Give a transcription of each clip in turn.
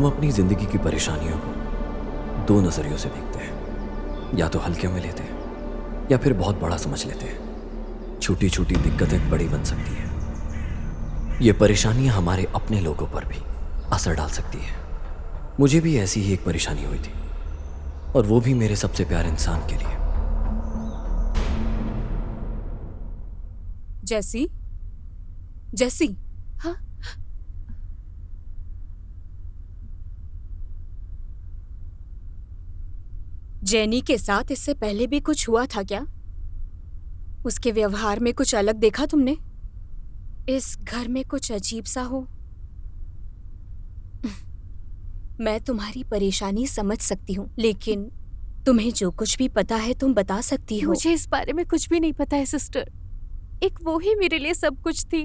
हम अपनी जिंदगी की परेशानियों को दो नजरियों से देखते हैं, या तो हल्के में लेते हैं या फिर बहुत बड़ा समझ लेते हैं। छोटी छोटी दिक्कतें बड़ी बन सकती हैं। ये परेशानियां हमारे अपने लोगों पर भी असर डाल सकती हैं। मुझे भी ऐसी ही एक परेशानी हुई थी, और वो भी मेरे सबसे प्यारे इंसान के लिए। जैसी जैसी हाँ। जेनी के साथ इससे पहले भी कुछ हुआ था क्या? उसके व्यवहार में कुछ अलग देखा तुमने? इस घर में कुछ अजीब सा हो। मैं तुम्हारी परेशानी समझ सकती हूँ, लेकिन तुम्हें जो कुछ भी पता है तुम बता सकती हो। मुझे इस बारे में कुछ भी नहीं पता है सिस्टर। एक वो ही मेरे लिए सब कुछ थी,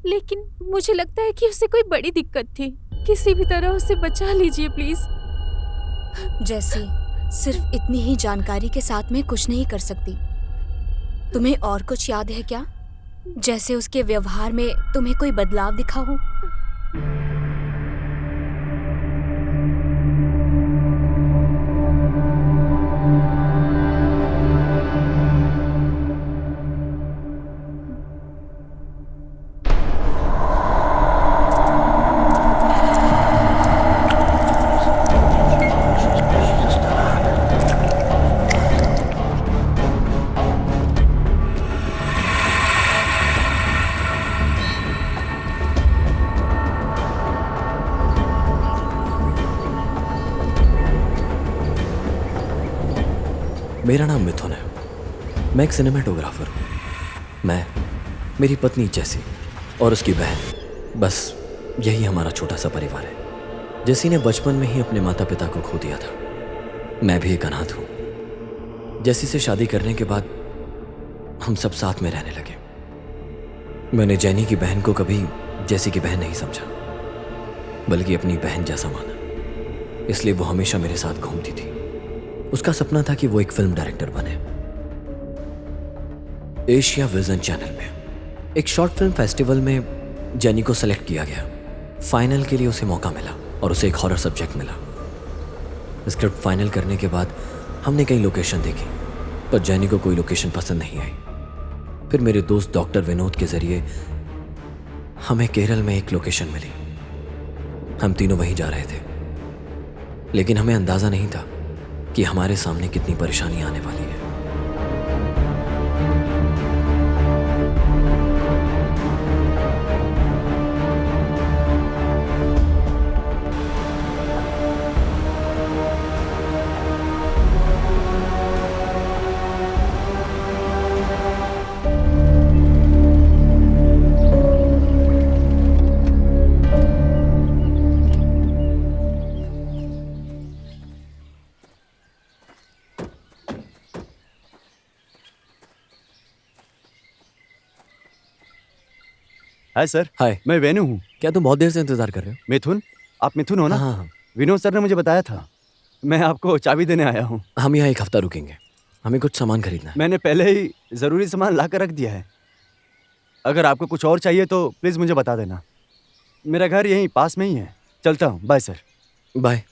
लेकिन मुझे लगता है कि उसे कोई बड़ी दिक्कत थी। किसी भी तरह उसे बचा लीजिए प्लीज। जैसी सिर्फ इतनी ही जानकारी के साथ मैं कुछ नहीं कर सकती। तुम्हें और कुछ याद है क्या? जैसे उसके व्यवहार में तुम्हें कोई बदलाव दिखा हो? मेरा नाम मिथुन है। मैं एक सिनेमेटोग्राफर हूँ। मैं, मेरी पत्नी जैसी और उसकी बहन, बस यही हमारा छोटा सा परिवार है। जैसी ने बचपन में ही अपने माता पिता को खो दिया था। मैं भी एक अनाथ हूँ। जैसी से शादी करने के बाद हम सब साथ में रहने लगे। मैंने जेनी की बहन को कभी जैसी की बहन नहीं समझा, बल्कि अपनी बहन जैसा माना। इसलिए वो हमेशा मेरे साथ घूमती थी। उसका सपना था कि वो एक फिल्म डायरेक्टर बने। एशिया विजन चैनल में एक शॉर्ट फिल्म फेस्टिवल में जेनी को सेलेक्ट किया गया। फाइनल के लिए उसे मौका मिला और उसे एक हॉरर सब्जेक्ट मिला। स्क्रिप्ट फाइनल करने के बाद हमने कई लोकेशन देखी, पर जेनी को कोई लोकेशन पसंद नहीं आई। फिर मेरे दोस्त डॉक्टर विनोद के जरिए हमें केरल में एक लोकेशन मिली। हम तीनों वहीं जा रहे थे, लेकिन हमें अंदाजा नहीं था कि हमारे सामने कितनी परेशानी आने वाली है। Hi sir. हाय। मैं वेनु हूँ। क्या तुम बहुत देर से इंतजार कर रहे हो? मिथुन, आप मिथुन हो ना? हाँ हाँ। विनोद सर ने मुझे बताया था। मैं आपको चाबी देने आया हूँ। हम यहाँ एक हफ्ता रुकेंगे। हमें कुछ सामान खरीदना है। मैंने पहले ही जरूरी सामान ला कर रख दिया है। अगर आपको कुछ और चाहिए तो प्लीज मुझे बता देना। मेरा घर यहीं पास में ही है। चलता हूँ। Bye sir. Bye.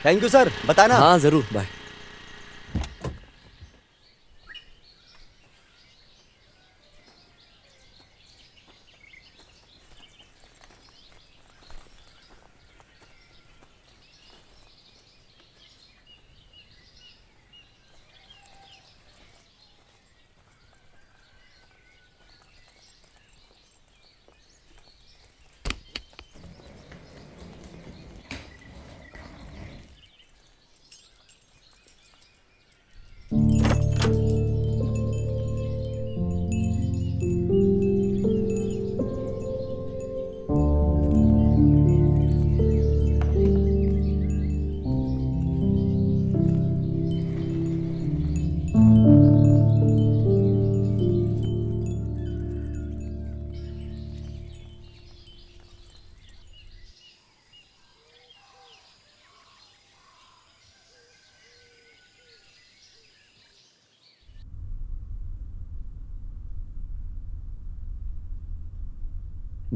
Thank you sir, बताना। हाँ जरूर, बाय।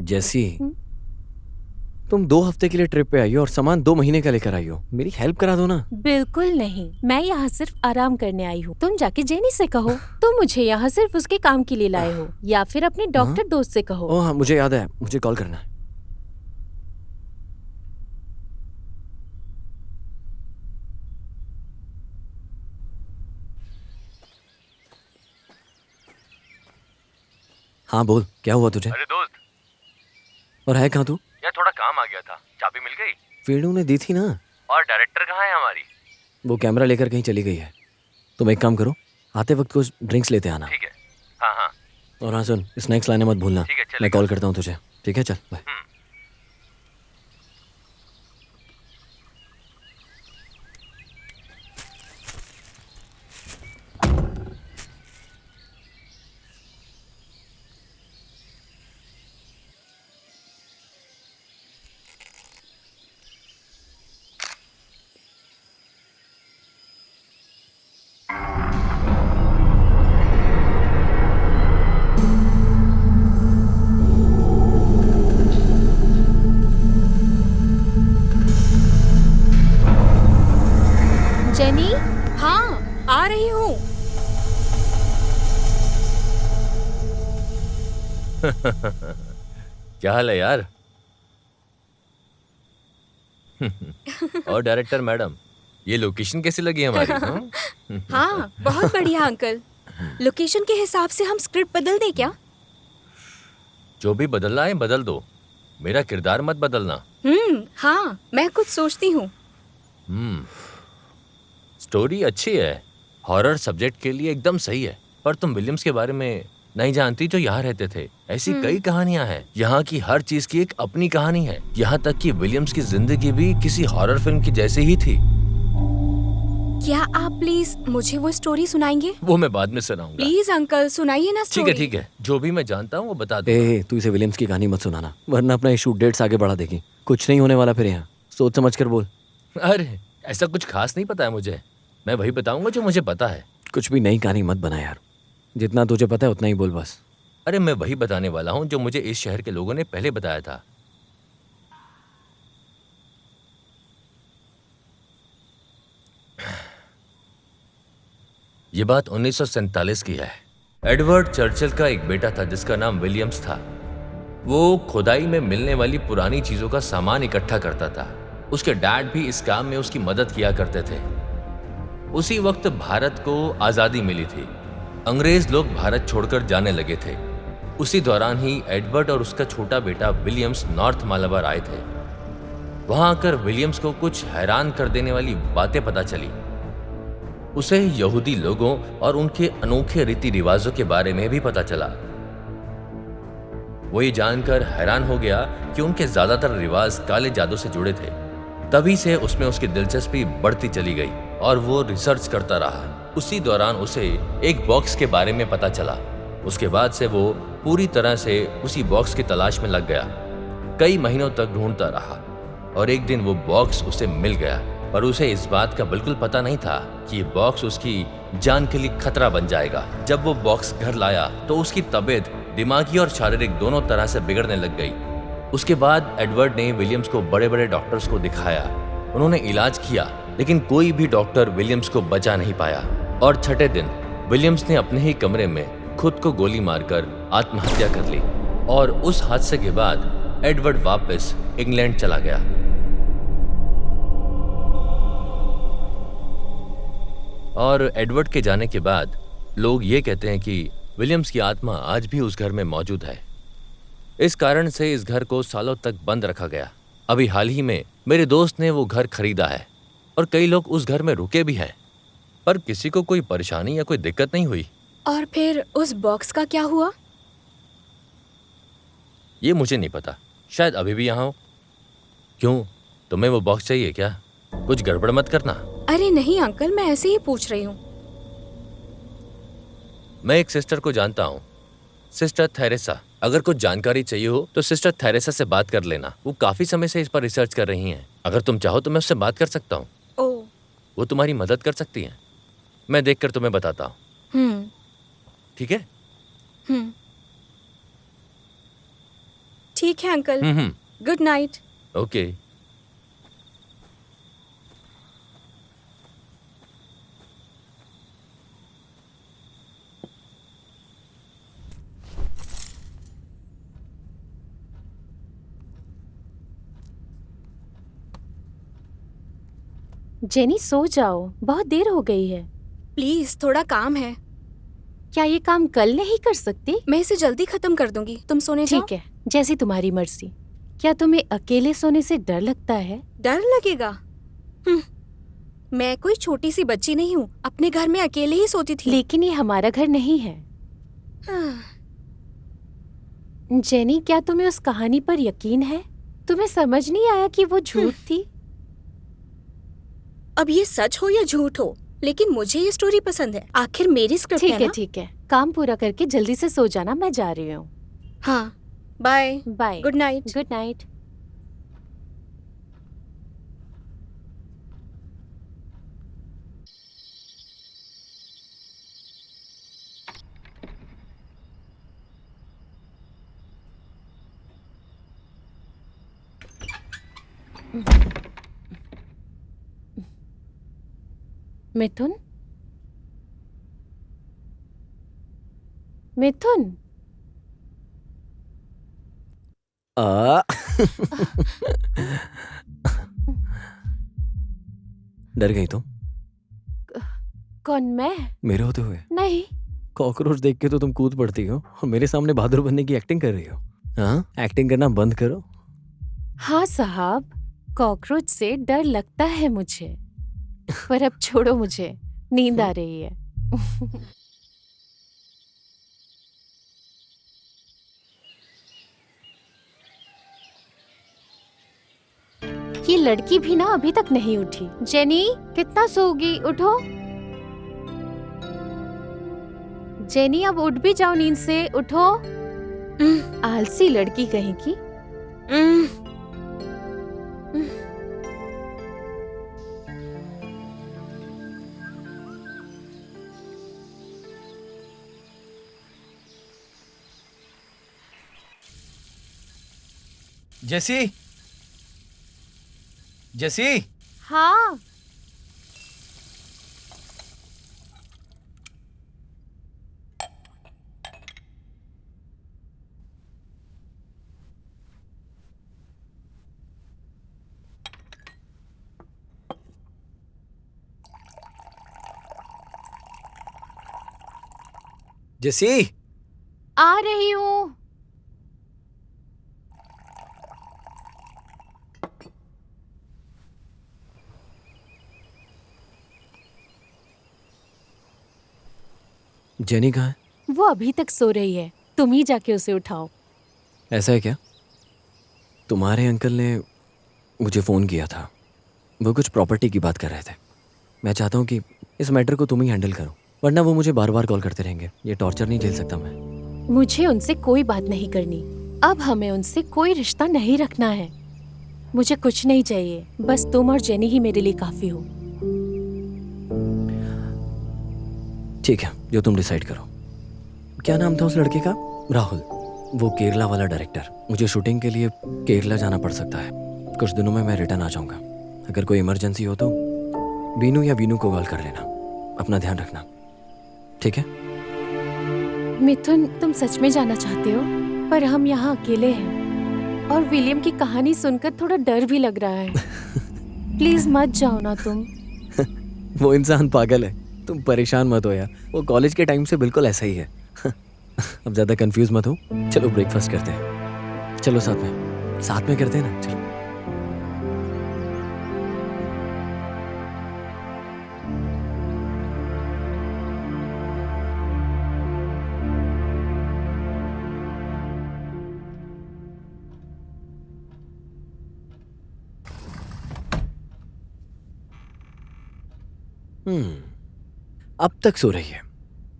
जैसी हम्म? तुम 2 हफ्ते के लिए ट्रिप पे आई हो और सामान 2 महीने का लेकर आई हो। मेरी हेल्प करा दो ना। बिल्कुल नहीं, मैं यहाँ सिर्फ आराम करने आई हूँ। तुम जाके जेनी से कहो तुम मुझे यहाँ सिर्फ उसके काम के लिए लाए हो, या फिर अपने डॉक्टर दोस्त से कहो। ओह हाँ, मुझे याद है, मुझे कॉल करना है। हाँ बोल, क्या हुआ तुझे? अरे दोस्त, और है कहाँ तू? यार थोड़ा काम आ गया था। चाबी मिल गई? वेणु ने दी थी ना। और डायरेक्टर कहाँ है हमारी? वो कैमरा लेकर कहीं चली गई है। तुम एक काम करो, आते वक्त कुछ ड्रिंक्स लेते आना। ठीक है। हाँ हाँ और हाँ सुन, स्नैक्स लाने मत भूलना। ठीक है, चलेगा। मैं कॉल करता हूँ तुझे, ठीक है? चल बाय। जेनी, हाँ, आ रही हूँ। क्या हाल है यार? और डायरेक्टर मैडम, ये लोकेशन कैसी लगी हमारी? हाँ? हाँ, बहुत बढ़िया अंकल। लोकेशन के हिसाब से हम स्क्रिप्ट बदल दें क्या? जो भी बदलना है बदल दो, मेरा किरदार मत बदलना। हाँ, मैं कुछ सोचती हूँ। स्टोरी अच्छी है, हॉरर सब्जेक्ट के लिए एकदम सही है। पर तुम विलियम्स के बारे में नहीं जानती जो यहाँ रहते थे। ऐसी कई कहानियां हैं। यहाँ की हर चीज की एक अपनी कहानी है। यहाँ तक कि विलियम्स की जिंदगी भी किसी हॉरर फिल्म की जैसी ही थी। क्या आप प्लीज मुझे वो स्टोरी सुनाएंगे? वो मैं बाद में सुनाऊंगा। प्लीज अंकल, सुनाइए ना ठीक स्टोरी। है ठीक है, जो भी मैं जानता हूँ वो बता दो। तू इसे विलियम्स की कहानी मत सुनाना, वरना अपना शूट डेट्स आगे बढ़ा देगी। कुछ नहीं होने वाला फिर यहाँ। सोच समझ कर बोल। अरे ऐसा कुछ खास नहीं पता है मुझे। मैं वही बताऊंगा जो मुझे पता है। कुछ भी नई कहानी मत बना यार, जितना तुझे पता है उतना ही बोल बस। अरे मैं वही बताने वाला हूँ जो मुझे इस शहर के लोगों ने पहले बताया था। ये बात 1947 की है। एडवर्ड चर्चिल का एक बेटा था जिसका नाम विलियम्स था। वो खुदाई में मिलने वाली पुरानी चीजों का सामान इकट्ठा करता था। उसके डैड भी इस काम में उसकी मदद किया करते थे। उसी वक्त भारत को आजादी मिली थी। अंग्रेज लोग भारत छोड़कर जाने लगे थे। उसी दौरान ही एडवर्ड और उसका छोटा बेटा विलियम्स नॉर्थ मालाबार आए थे। वहां आकर विलियम्स को कुछ हैरान कर देने वाली बातें पता चली। उसे यहूदी लोगों और उनके अनोखे रीति रिवाजों के बारे में भी पता चला। वो ये जानकर हैरान हो गया कि उनके ज्यादातर रिवाज काले जादू से जुड़े थे। तभी से उसमें उसकी दिलचस्पी बढ़ती चली गई और वो रिसर्च करता रहा। उसी दौरान उसे एक बॉक्स के बारे में पता चला। उसके बाद से वो पूरी तरह से उसी बॉक्स की तलाश में लग गया। कई महीनों तक ढूंढता रहा और एक दिन वो बॉक्स उसे मिल गया। पर उसे इस बात का बिल्कुल पता नहीं था कि ये बॉक्स उसकी जान के लिए खतरा बन जाएगा। जब वो बॉक्स घर लाया तो उसकी तबीयत दिमागी और शारीरिक दोनों तरह से बिगड़ने लग गई। उसके बाद एडवर्ड ने विलियम्स को बड़े बड़े डॉक्टर्स को दिखाया। उन्होंने इलाज किया, लेकिन कोई भी डॉक्टर विलियम्स को बचा नहीं पाया। और छठे दिन विलियम्स ने अपने ही कमरे में खुद को गोली मारकर आत्महत्या कर ली। और उस हादसे के बाद एडवर्ड वापस इंग्लैंड चला गया। और एडवर्ड के जाने के बाद लोग ये कहते हैं कि विलियम्स की आत्मा आज भी उस घर में मौजूद है। इस कारण से इस घर को सालों तक बंद रखा गया। अभी हाल ही में मेरे दोस्त ने वो घर खरीदा है और कई लोग उस घर में रुके भी हैं, पर किसी को कोई परेशानी या कोई दिक्कत नहीं हुई। और फिर उस बॉक्स का क्या हुआ? ये मुझे नहीं पता, शायद अभी भी यहाँ हो। क्यों, तुम्हें वो बॉक्स चाहिए क्या? कुछ गड़बड़ मत करना। अरे नहीं अंकल, मैं ऐसे ही पूछ रही हूँ। मैं एक सिस्टर को जानता हूँ, सिस्टर थेरेसा। अगर कुछ जानकारी चाहिए हो तो सिस्टर थेरेसा से बात कर लेना। वो काफी समय से इस पर रिसर्च कर रही हैं। अगर तुम चाहो तो मैं उससे बात कर सकता हूँ। ओह, वो तुम्हारी मदद कर सकती हैं। मैं देखकर तुम्हें बताता हूँ, ठीक है? ठीक है uncle. Good night. Okay. Jenny सो जाओ, बहुत देर हो गई है। प्लीज, थोड़ा काम है। क्या ये काम कल नहीं कर सकती? मैं इसे जल्दी खत्म कर दूंगी, तुम सोने जाओ। ठीक है, जैसी तुम्हारी मर्जी। क्या तुम्हें अकेले सोने से डर लगता है? डर लगेगा? मैं कोई छोटी सी बच्ची नहीं हूँ, अपने घर में अकेले ही सोती थी। लेकिन ये हमारा घर नहीं है। जेनी, क्या तुम्हें उस कहानी पर यकीन है? तुम्हें समझ नहीं आया कि वो झूठ थी? अब ये सच हो या झूठ हो, लेकिन मुझे ये स्टोरी पसंद है। आखिर मेरी स्क्रिप्ट है ना? ठीक है, काम पूरा करके जल्दी से सो जाना, मैं जा रही हूँ। हाँ, bye bye. Good night. Good night. Mithun, Mithun, डर गई तुम कौन? मैं? मेरे होते हुए? नहीं। कॉकरोच देख के तो तुम कूद पड़ती हो और मेरे सामने बहादुर बनने की एक्टिंग कर रही हो। हाँ, एक्टिंग करना बंद करो। हाँ साहब, कॉकरोच से डर लगता है मुझे, पर अब छोड़ो, मुझे नींद आ रही है। ये लड़की भी ना अभी तक नहीं उठी। जेनी, कितना सोगी? उठो। जेनी, अब उठ भी जाओ नींद से, उठो। आलसी लड़की कहीं की। जेसी, जेसी। हाँ। जेसी, आ रही हूँ। जेनी कहाँ है? वो अभी तक सो रही है, तुम ही जाके उसे उठाओ। ऐसा है क्या? तुम्हारे अंकल ने मुझे फ़ोन किया था, वो कुछ प्रॉपर्टी की बात कर रहे थे। मैं चाहता हूँ कि इस मैटर को तुम ही हैंडल करो, वरना वो मुझे बार बार कॉल करते रहेंगे। ये टॉर्चर नहीं झेल सकता मैं। मुझे उनसे कोई बात नहीं करनी। अब हमें उनसे कोई रिश्ता नहीं रखना है। मुझे कुछ नहीं चाहिए, बस तुम और जेनी ही मेरे लिए काफी हो। ठीक है, जो तुम डिसाइड करो। क्या नाम था उस लड़के का? राहुल। वो केरला वाला डायरेक्टर। मुझे शूटिंग के लिए केरला जाना पड़ सकता है। कुछ दिनों में मैं रिटर्न आ जाऊंगा। अगर कोई इमरजेंसी हो तो बीनू या वीनू को कॉल कर लेना। अपना ध्यान रखना, ठीक है? मिथुन, तुम सच में जाना चाहते हो? पर हम यहाँ अकेले हैं और विलियम की कहानी सुनकर थोड़ा डर भी लग रहा है। प्लीज मत जाओ ना तुम। वो इंसान पागल है, तुम परेशान मत हो यार। वो कॉलेज के टाइम से बिल्कुल ऐसा ही है। अब ज्यादा कंफ्यूज मत हो। चलो ब्रेकफास्ट करते हैं। चलो साथ में करते हैं ना। चलो। अब तक सो रही है।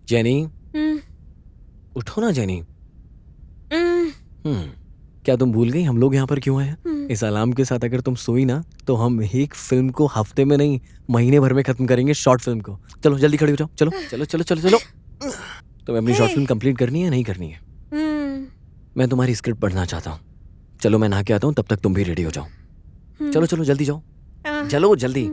जेनी, उठो ना जेनी। क्या तुम भूल गई हम लोग यहाँ पर क्यों आए हैं? इस अलार्म के साथ अगर तुम सोई ना तो हम एक फिल्म को हफ्ते में नहीं, महीने भर में खत्म करेंगे। शॉर्ट फिल्म को। चलो जल्दी खड़ी हो जाओ। चलो चलो चलो चलो चलो। तुम्हें अपनी शॉर्ट फिल्म कंप्लीट करनी है, नहीं करनी है? मैं तुम्हारी स्क्रिप्ट पढ़ना चाहता हूँ। चलो मैं नहा के आता हूँ, तब तक तुम भी रेडी हो जाओ। चलो चलो जल्दी जाओ, चलो जल्दी।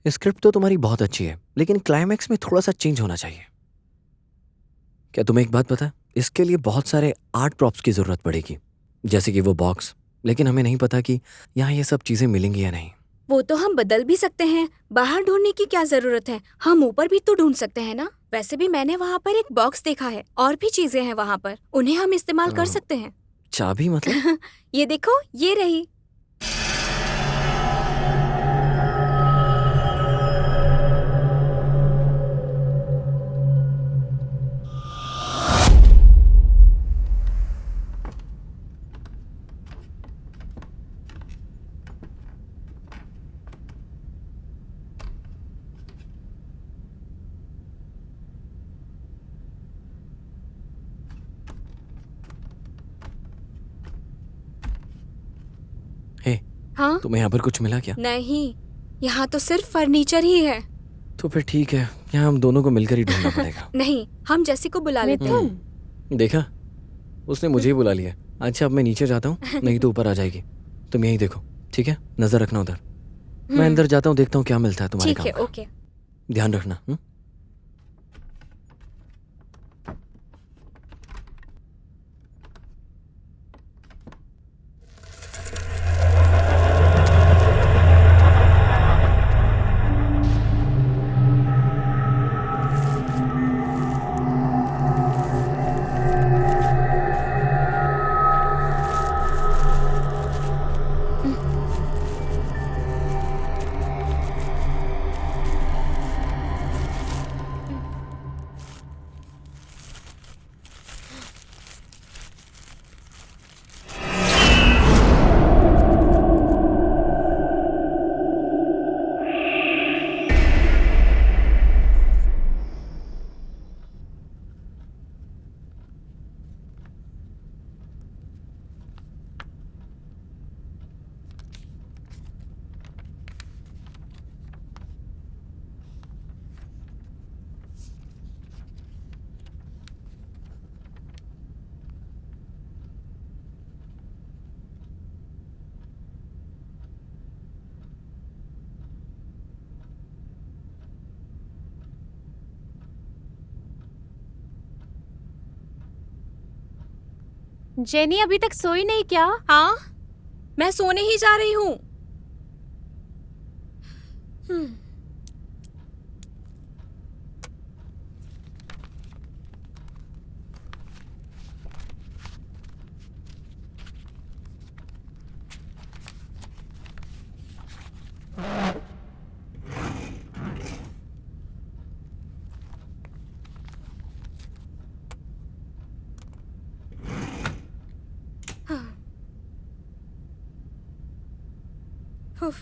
स्क्रिप्ट तो तुम्हारी बहुत अच्छी है, लेकिन क्लाइमैक्स में थोड़ा सा चेंज होना चाहिए। क्या तुम्हें एक बात पता है, इसके लिए बहुत सारे आर्ट प्रॉप्स की जरूरत पड़ेगी, जैसे कि वो बॉक्स। लेकिन हमें नहीं पता कि यहाँ ये सब चीजें मिलेंगी या नहीं। वो तो हम बदल भी सकते हैं, बाहर ढूंढने की क्या जरूरत है, हम ऊपर भी तो ढूंढ सकते हैं ना। वैसे भी मैंने वहाँ पर एक बॉक्स देखा है, और भी चीजें हैं वहाँ पर, उन्हें हम इस्तेमाल कर सकते हैं। चाबी मतलब? ये देखो, ये रही। हे, हाँ? तुम्हें यहाँ पर कुछ मिला क्या? नहीं, यहाँ तो सिर्फ फर्नीचर ही है। तो फिर ठीक है, यहाँ हम दोनों को मिलकर ही ढूंढना पड़ेगा। नहीं, हम जैसी को बुला लेते हैं। देखा, उसने मुझे ही बुला लिया। अच्छा अब मैं नीचे जाता हूँ, नहीं तो ऊपर आ जाएगी। तुम यही देखो, ठीक है? नजर रखना उधर। मैं अंदर जाता हूँ, देखता हूँ क्या मिलता है तुम्हारे ठीक है, काम का। ओके। ध्यान रखना। जेनी अभी तक सोई नहीं क्या? हाँ, मैं सोने ही जा रही हूँ। उफ।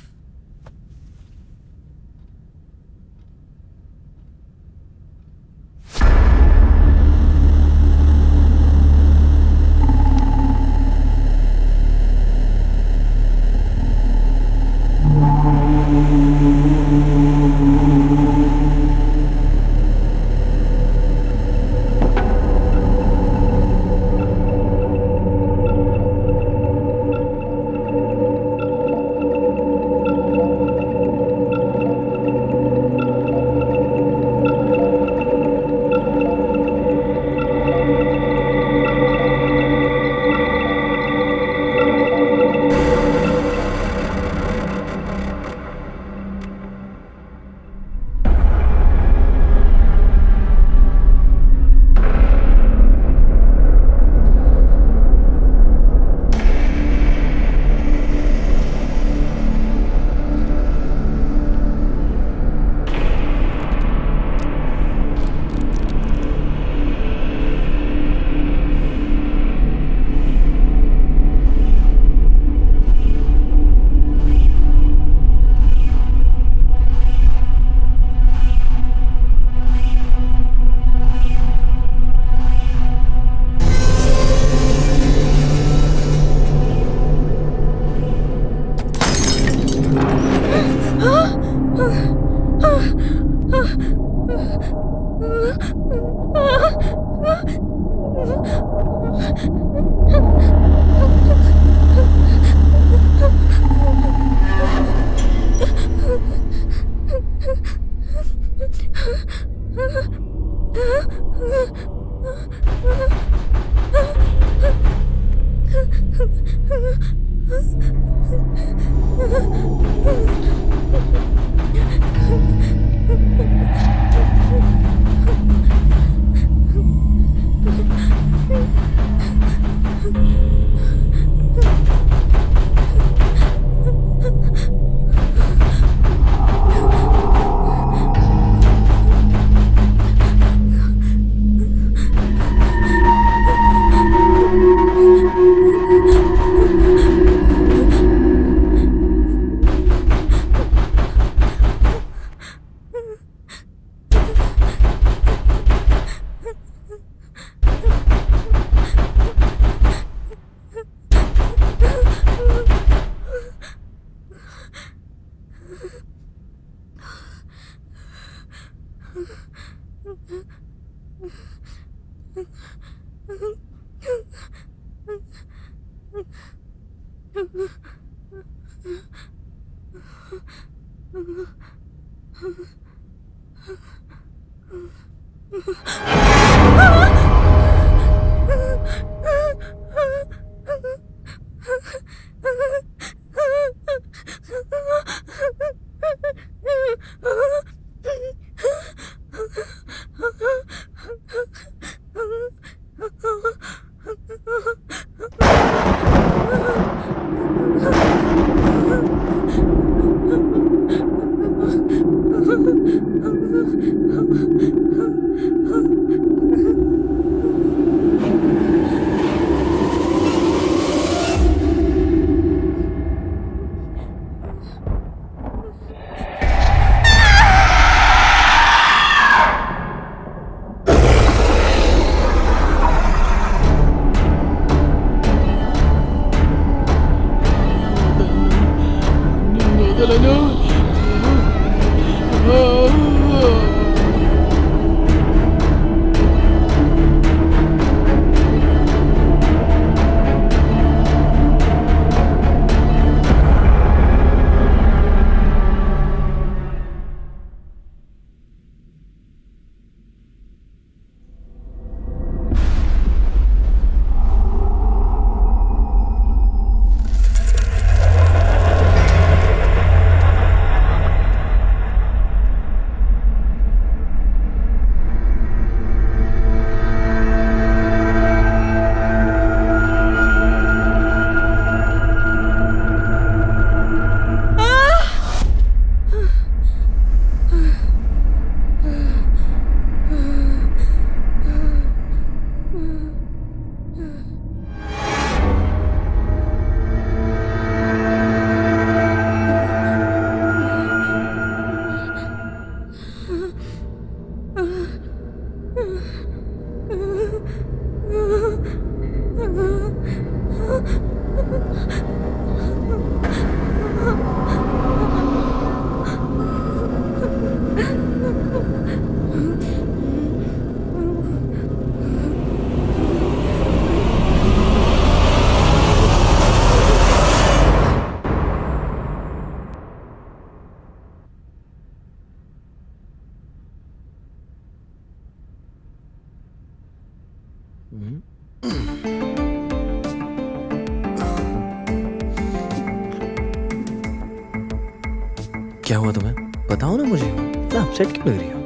क्या हुआ तुम्हें? बताओ ना मुझे, इतना अपसेट क्यों लग रही हो?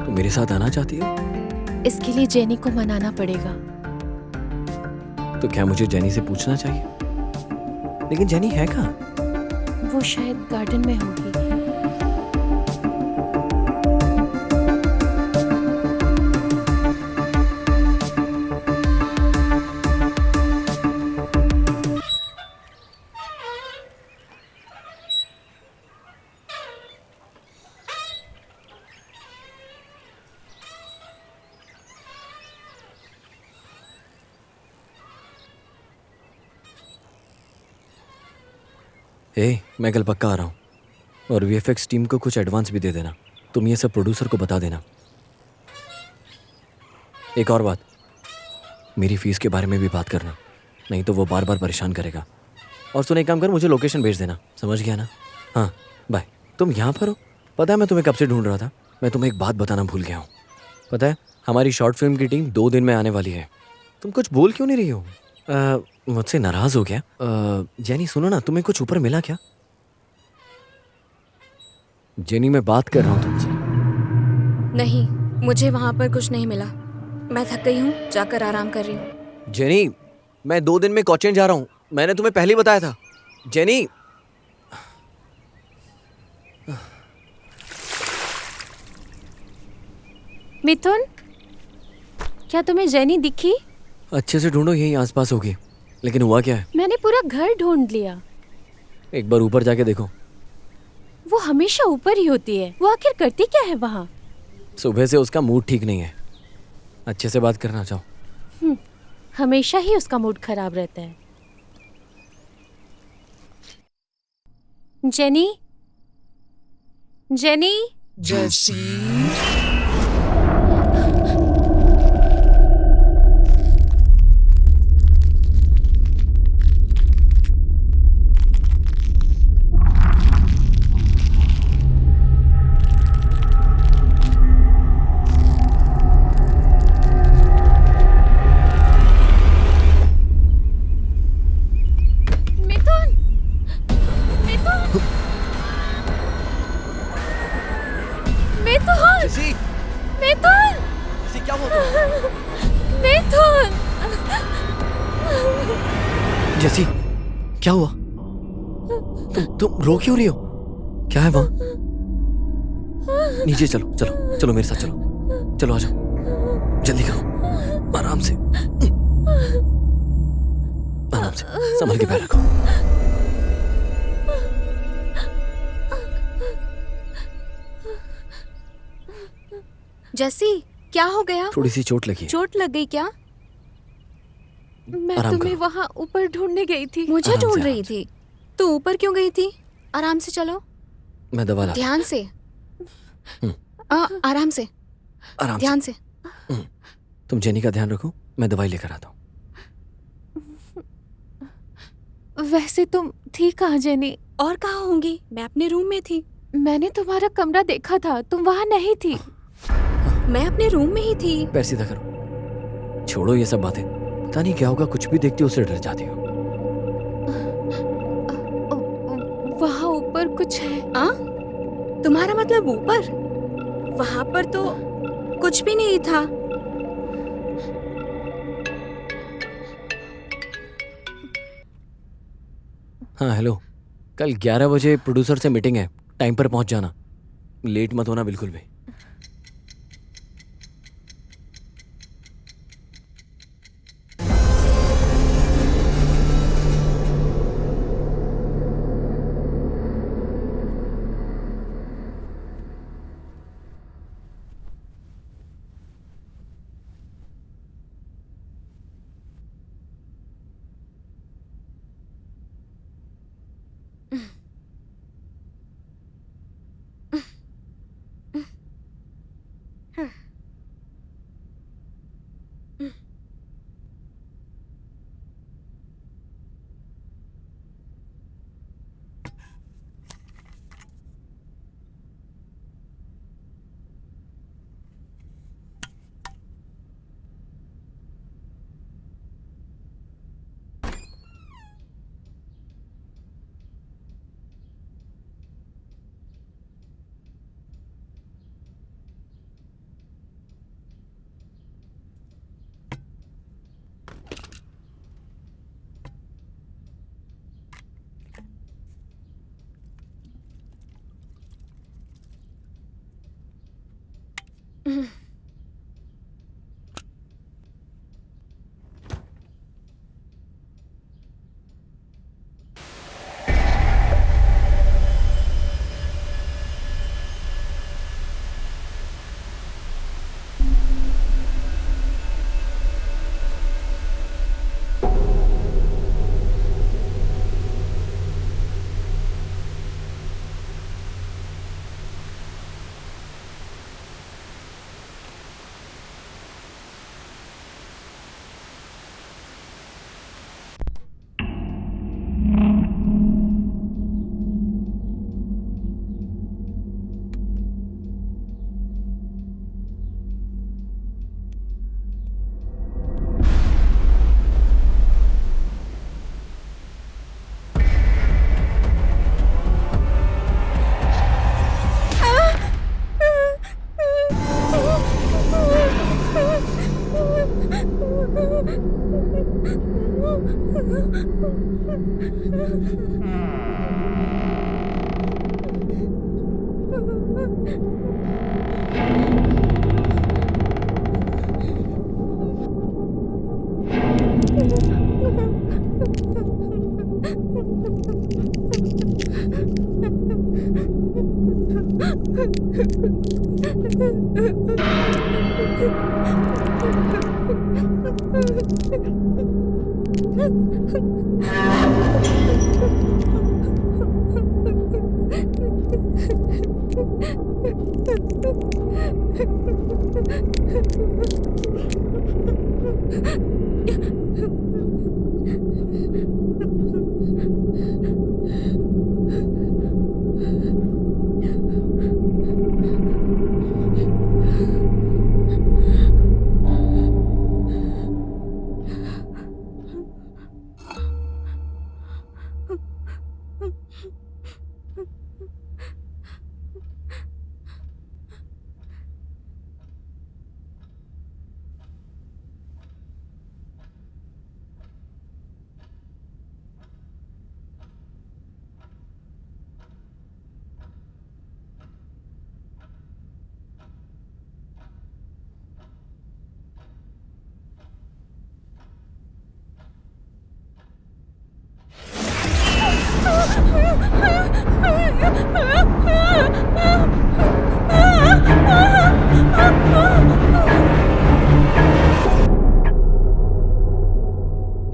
तुम मेरे साथ आना चाहती हो? इसके लिए जेनी को मनाना पड़ेगा। तो क्या मुझे जेनी से पूछना चाहिए? लेकिन जेनी है कहाँ? वो शायद गार्डन में होगी। मैं कल पक्का आ रहा हूँ और वीएफएक्स टीम को कुछ एडवांस भी दे देना। तुम ये सब प्रोड्यूसर को बता देना। एक और बात, मेरी फीस के बारे में भी बात करना, नहीं तो वो बार बार परेशान करेगा। और सुन, एक काम कर, मुझे लोकेशन भेज देना, समझ गया ना? हाँ बाय। तुम यहाँ पर हो? पता है मैं तुम्हें कब से ढूंढ रहा था। मैं तुम्हें एक बात बताना भूल गया हूँ। पता है, हमारी शॉर्ट फिल्म की टीम 2 दिन में आने वाली है। तुम कुछ बोल क्यों नहीं रही हो? मुझसे नाराज हो गया? जेनी सुनो ना, तुम्हें कुछ ऊपर मिला क्या? जेनी, मैं बात कर रहा हूँ तुमसे। नहीं, मुझे वहां पर कुछ नहीं मिला। मैं थक गई हूँ, जाकर आराम कर रही हूँ। जेनी, मैं 2 दिन में कोचीन जा रहा हूँ। मैंने तुम्हें पहले ही बताया था। जेनी। मिथुन, क्या तुम्हें जेनी दिखी? अच्छे से ढूंढो, यही आसपास होगी। लेकिन हुआ क्या है? मैंने पूरा घर ढूंढ लिया। एक बार ऊपर जाके देखो। वो हमेशा ऊपर ही होती है। वो आखिर करती क्या है वहाँ? सुबह से उसका मूड ठीक नहीं है। अच्छे से बात करना चाहो। हमेशा ही उसका मूड खराब रहता है। जेनी, जेनी, मिथुन, मिथुन, मिथुन, जेसी, मिथुन, जेसी क्या हुआ तुम्हें? मिथुन। जेसी, क्या हुआ? तुम रो क्यों रही हो? क्या है वहां? नीचे चलो, चलो चलो मेरे साथ चलो। चलो आ जाओ, जल्दी करो। आराम से, आराम से, संभल के पैर रखो। जैसी, क्या हो गया? थोड़ी सी चोट लगी है। चोट लग गई क्या? मैं आराम तुम्हें करो। वहाँ ऊपर ढूंढने गई थी। मुझे आराम से, ढूंढ आराम रही थी। तू ऊपर क्यों गई थी? आराम से चलो, मैं दवा लाता ध्यान से। हूँ। आराम से, आराम ध्यान से। से। तुम जेनी का ध्यान रखो, मैं दवाई लेकर आता हूँ। वैसे तुम थी कहाँ जेनी? और कहाँ होंगी? मैं अपने रूम में थी। मैंने तुम्हारा कमरा देखा था, तुम वहाँ नहीं थी। मैं अपने रूम में ही थी। पैर सीधा करो, छोड़ो ये सब बातें। पता नहीं क्या होगा, कुछ भी देखती हो उससे डर जाती हो। वहाँ ऊपर कुछ है। तुम्हारा मतलब ऊपर? वहां पर तो कुछ भी नहीं था। हाँ हेलो, कल 11 बजे प्रोड्यूसर से मीटिंग है, टाइम पर पहुंच जाना। लेट मत होना बिल्कुल भी।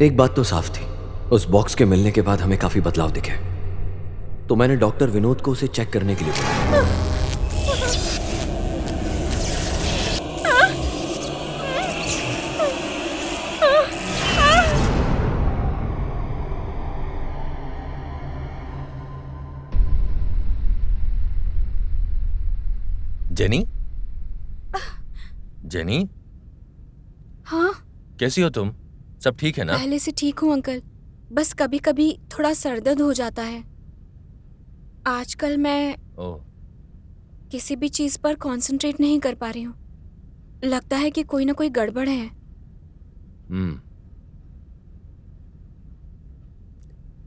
एक बात तो साफ थी, उस बॉक्स के मिलने के बाद हमें काफी बदलाव दिखे, तो मैंने डॉक्टर विनोद को उसे चेक करने के लिए बुलाया। जेनी? जेनी? हाँ, कैसी हो तुम? सब ठीक है ना? पहले से ठीक हूँ अंकल, बस कभी कभी थोड़ा सरदर्द हो जाता है। आजकल मैं ओह, किसी भी चीज पर कंसंट्रेट नहीं कर पा रही हूँ। लगता है कि कोई ना कोई गड़बड़ है।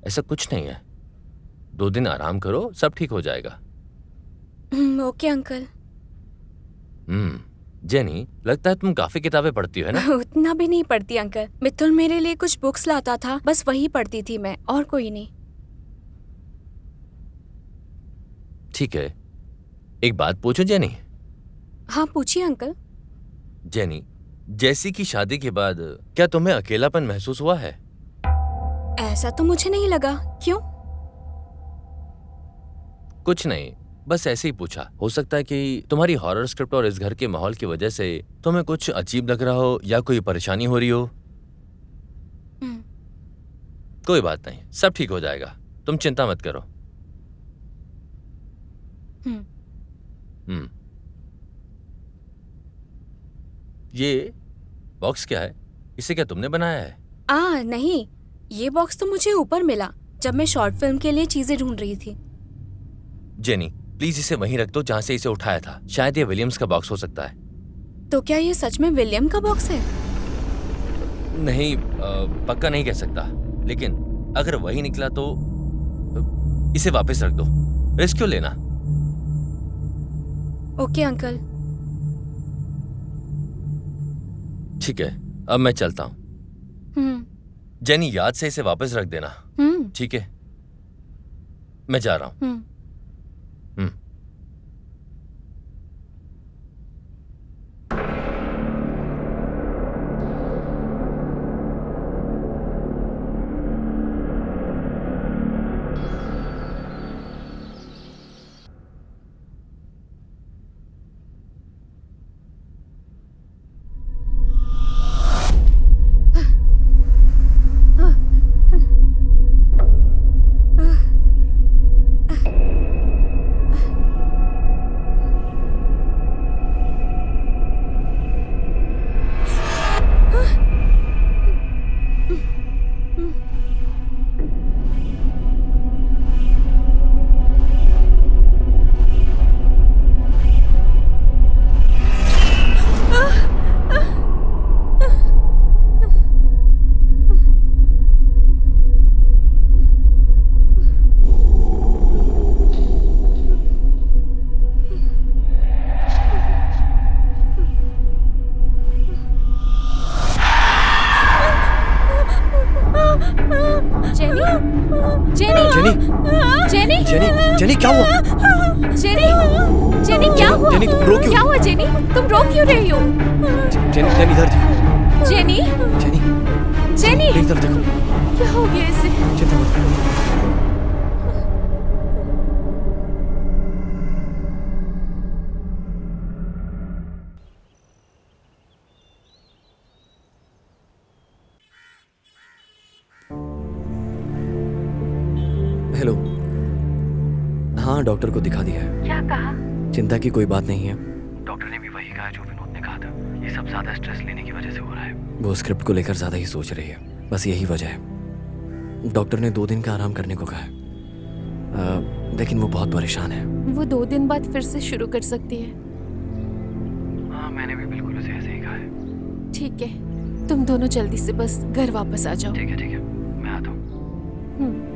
ऐसा कुछ नहीं है, 2 दिन आराम करो, सब ठीक हो जाएगा। Okay uncle. जेनी, लगता है तुम काफी किताबें पढ़ती हो, है ना? उतना भी नहीं पढ़ती अंकल, मित्तुल मेरे लिए कुछ बुक्स लाता था, बस वही पढ़ती थी मैं, और कोई नहीं। ठीक है, एक बात पूछो जेनी। हाँ पूछिए अंकल। जेनी, जैसी की शादी के बाद क्या तुम्हें अकेलापन महसूस हुआ है? ऐसा तो मुझे नहीं लगा। क्यों? कुछ नहीं, बस ऐसे ही पूछा। हो सकता है कि तुम्हारी हॉरर स्क्रिप्ट और इस घर के माहौल की वजह से तुम्हें कुछ अजीब लग रहा हो या कोई परेशानी हो रही हो। कोई बात नहीं, सब ठीक हो जाएगा, तुम चिंता मत करो। ये बॉक्स क्या है? इसे क्या तुमने बनाया है? नहीं, ये बॉक्स तो मुझे ऊपर मिला जब मैं शॉर्ट फिल्म के लिए चीजें ढूंढ रही थी। जेनी, प्लीज इसे वहीं रख दो जहां से इसे उठाया था। शायद ये विलियम्स का बॉक्स हो सकता है। तो क्या ये सच में विलियम का बॉक्स है? नहीं, पक्का नहीं कह सकता, लेकिन अगर वही निकला तो इसे वापस रख दो। रिस्क क्यों लेना? Okay uncle. ठीक है, अब मैं चलता हूँ। जेनी, याद से इसे वापस रख देना, ठीक है? मैं जा रहा हूँ। जेनी क्या हुआ? जेनी, जेनी क्या हुआ? जेनी, तुम रो क्यों? क्या हुआ जेनी? तुम रो क्यों रही हो? जेनी जेनी इधर देखो। जेनी, जेनी जेनी, मेरी तरफ देखो। क्या हो गया इसे? चिंता मत करो। हेलो। हाँ, डॉक्टर को दिखा दिया है। क्या कहा? चिंता की कोई बात नहीं है। डॉक्टर ने भी वही कहा जो विनोद ने कहा था। ये सब ज्यादा स्ट्रेस लेने की वजह से हो रहा है। वो स्क्रिप्ट को लेकर ज्यादा ही सोच रही है, बस यही वजह है। डॉक्टर ने 2 दिन का आराम करने को कहा है, लेकिन वो बहुत परेशान है। वो 2 दिन बाद फिर से शुरू कर सकती है। हाँ, मैंने भी बिल्कुल उसे ऐसे ही कहा है। ठीक है, तुम दोनों जल्दी से बस घर वापस आ जाओ। ठीक है, मैं आता हूँ। हम्म।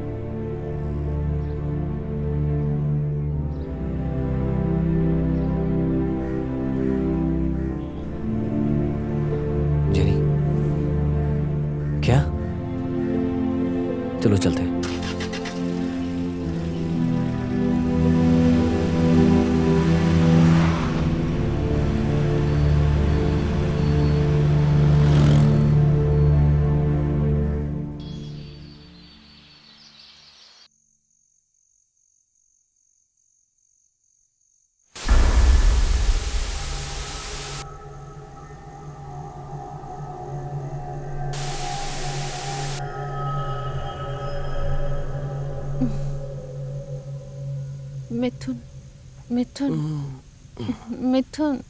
जेनी, क्या? चलो चलते हैं। मिथुन, मिथुन, मिथुन।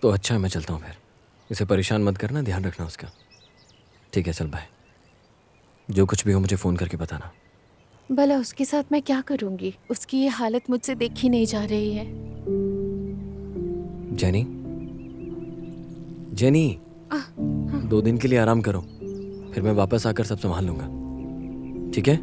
तो अच्छा है, मैं चलता हूँ फिर। इसे परेशान मत करना, ध्यान रखना उसका। ठीक है, चल बाय। जो कुछ भी हो मुझे फ़ोन करके बताना। भला उसके साथ मैं क्या करूंगी? उसकी ये हालत मुझसे देखी नहीं जा रही है। जेनी, जेनी, 2 दिन के लिए आराम करो, फिर मैं वापस आकर सब संभाल लूंगा। ठीक है?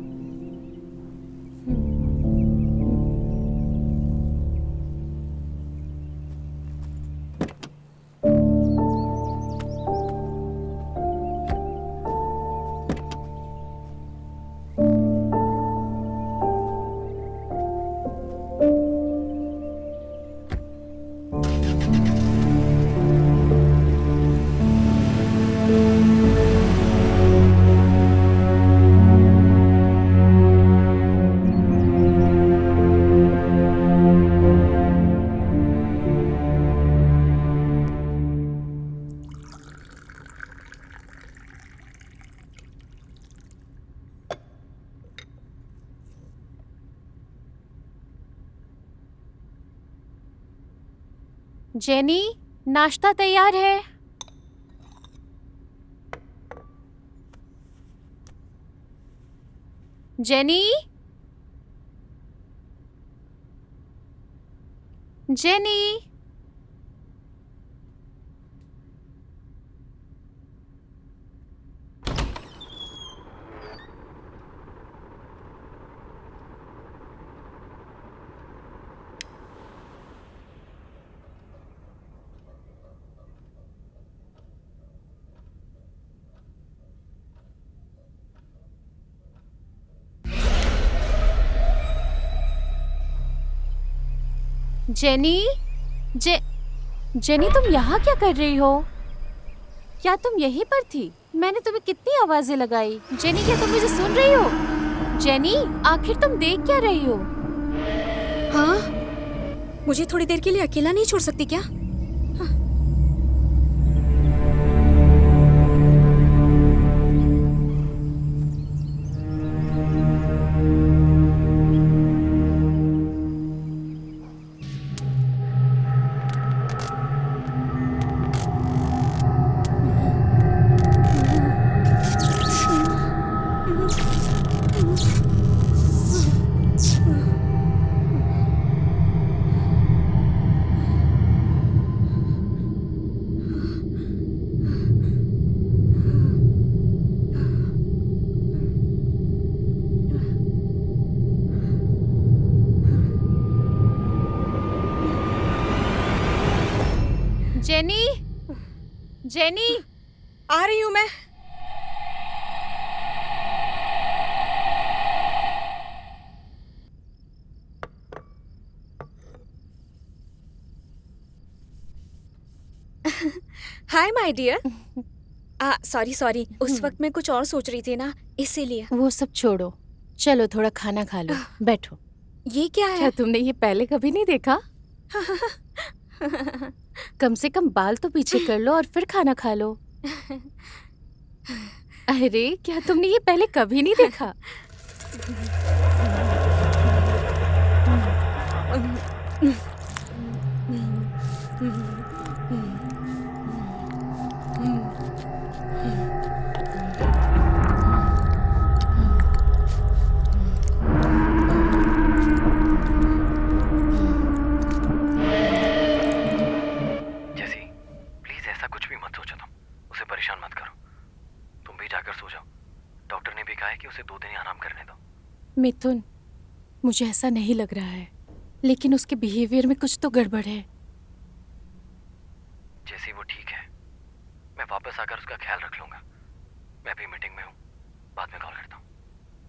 जेनी, नाश्ता तैयार है। Jenny, Jenny. जेनी, जेनी, तुम यहाँ क्या कर रही हो? क्या तुम यहीं पर थी? मैंने तुम्हें कितनी आवाजें लगाई। जेनी, क्या तुम मुझे सुन रही हो? जेनी, आखिर तुम देख क्या रही हो? हाँ, मुझे थोड़ी देर के लिए अकेला नहीं छोड़ सकती क्या? Jenny, jenny. आ रही हूँ मैं। Hi my dear. सॉरी, उस वक्त मैं कुछ और सोच रही थी ना, इसीलिए। वो सब छोड़ो, चलो थोड़ा खाना खा लो। बैठो। ये क्या क्या है? तुमने ये पहले कभी नहीं देखा? कम से कम बाल तो पीछे कर लो और फिर खाना खा लो। अरे, क्या तुमने ये पहले कभी नहीं देखा? जैसी, प्लीज ऐसा कुछ भी मत सोचो, तुम उसे परेशान मत करो। तुम भी जाकर सो जाओ। डॉक्टर ने भी कहा है कि उसे 2 दिन ही आराम करने दो। मिथुन, मुझे ऐसा नहीं लग रहा है, लेकिन उसके बिहेवियर में कुछ तो गड़बड़ है। जैसी, वो ठीक है। मैं वापस आकर उसका ख्याल रख लूंगा। मैं अभी मीटिंग में हूँ, बाद में कॉल करता हूँ।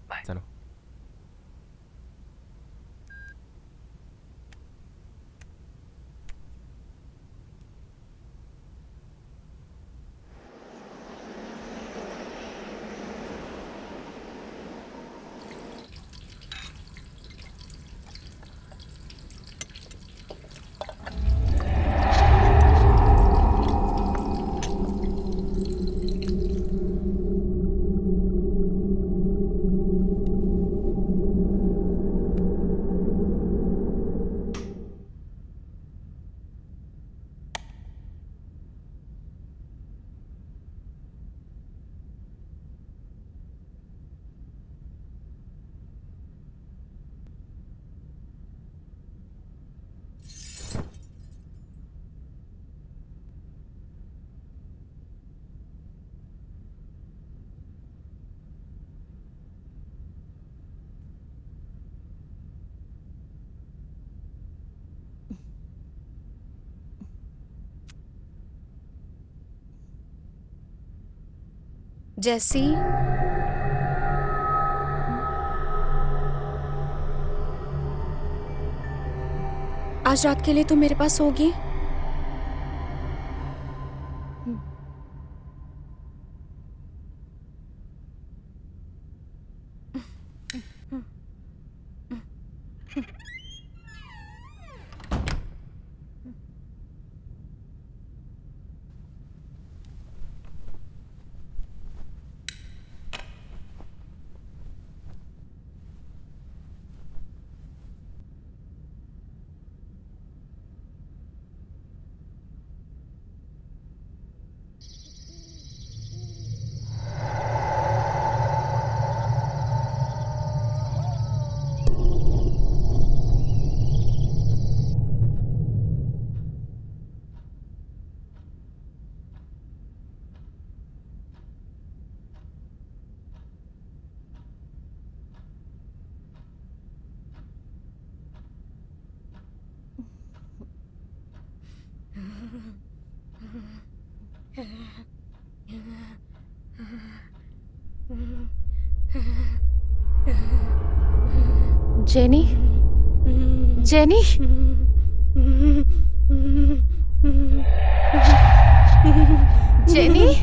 बाय। चलो। जैसी, आज रात के लिए तुम मेरे पास होगी? Jenny, Jenny, Jenny, Jenny, Jenny,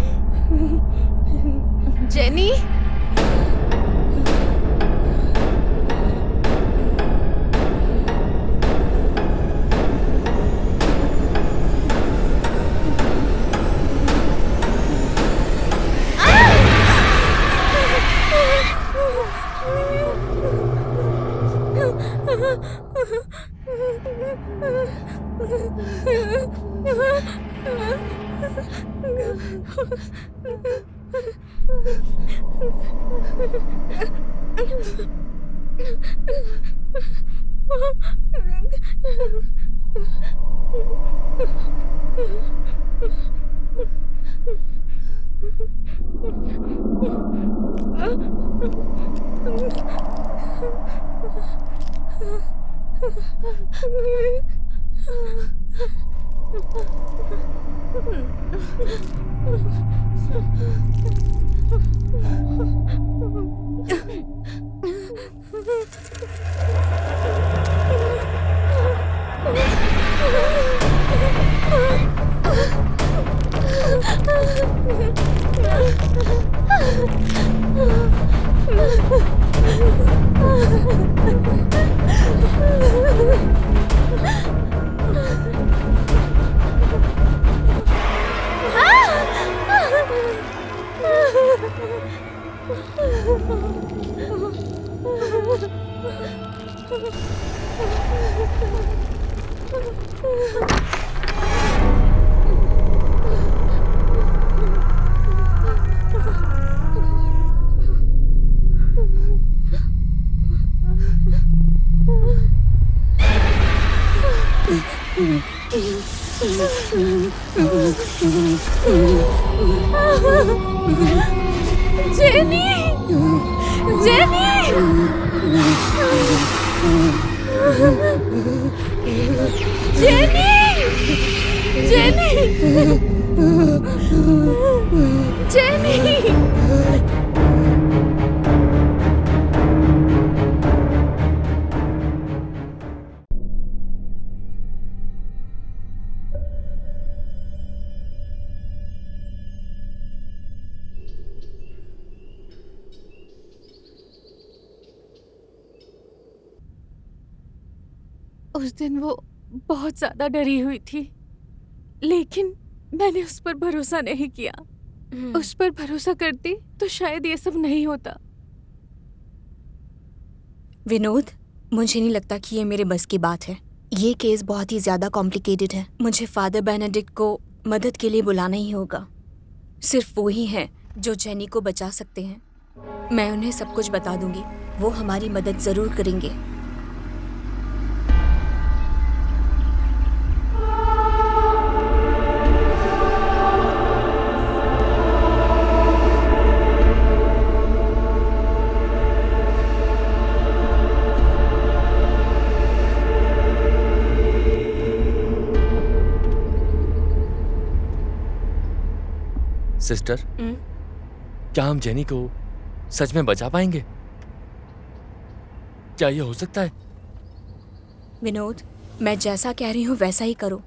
Jenny, Jenny, Jenny, jenny. उस दिन वो बहुत ज्यादा डरी हुई थी, लेकिन मैंने उस पर भरोसा नहीं किया। उस पर भरोसा करती तो शायद ये सब नहीं होता। विनोद, मुझे नहीं लगता कि ये मेरे बस की बात है। ये केस बहुत ही ज्यादा कॉम्प्लिकेटेड है। मुझे फादर बेनेडिक्ट को मदद के लिए बुलाना ही होगा। सिर्फ वो ही हैं जो जेनी को बचा सकते हैं। मैं उन्हें सब कुछ बता दूंगी, वो हमारी मदद जरूर करेंगे। सिस्टर, क्या हम जेनी को सच में बचा पाएंगे? क्या ये हो सकता है? विनोद, मैं जैसा कह रही हूँ वैसा ही करो।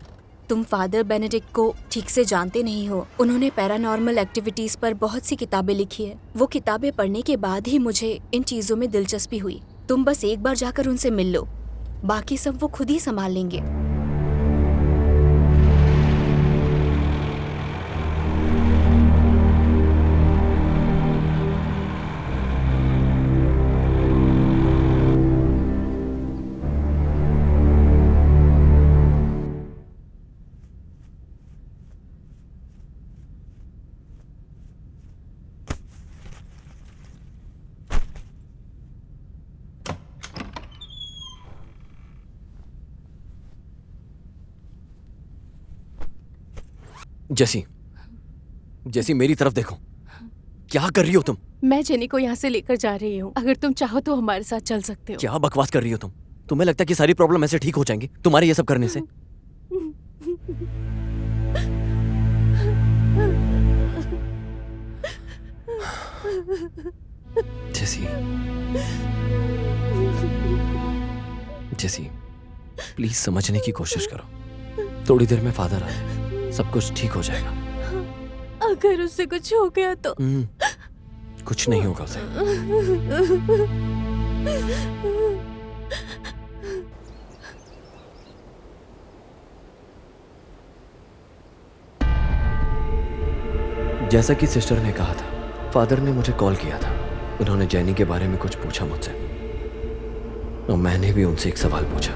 तुम फादर बेनेडिक्ट को ठीक से जानते नहीं हो। उन्होंने पैरानॉर्मल एक्टिविटीज पर बहुत सी किताबें लिखी है। वो किताबें पढ़ने के बाद ही मुझे इन चीजों में दिलचस्पी हुई। तुम बस एक बार जाकर उनसे मिल लो, बाकी सब वो खुद ही संभाल लेंगे। जेसी, जेसी मेरी तरफ देखो। क्या कर रही हो तुम? मैं जेनी को यहाँ से लेकर जा रही हूँ। अगर तुम चाहो तो हमारे साथ चल सकते हो। क्या बकवास कर रही हो तुम? तुम्हें लगता है कि सारी प्रॉब्लम ऐसे ठीक हो जाएंगी तुम्हारे ये सब करने से? जेसी, जेसी, प्लीज समझने की कोशिश करो। थोड़ी देर में फादर आ जाए, सब कुछ ठीक हो जाएगा। अगर उससे कुछ हो गया तो? कुछ नहीं होगा उसे। जैसा कि सिस्टर ने कहा था, फादर ने मुझे कॉल किया था। उन्होंने जेनी के बारे में कुछ पूछा मुझसे, और मैंने भी उनसे एक सवाल पूछा,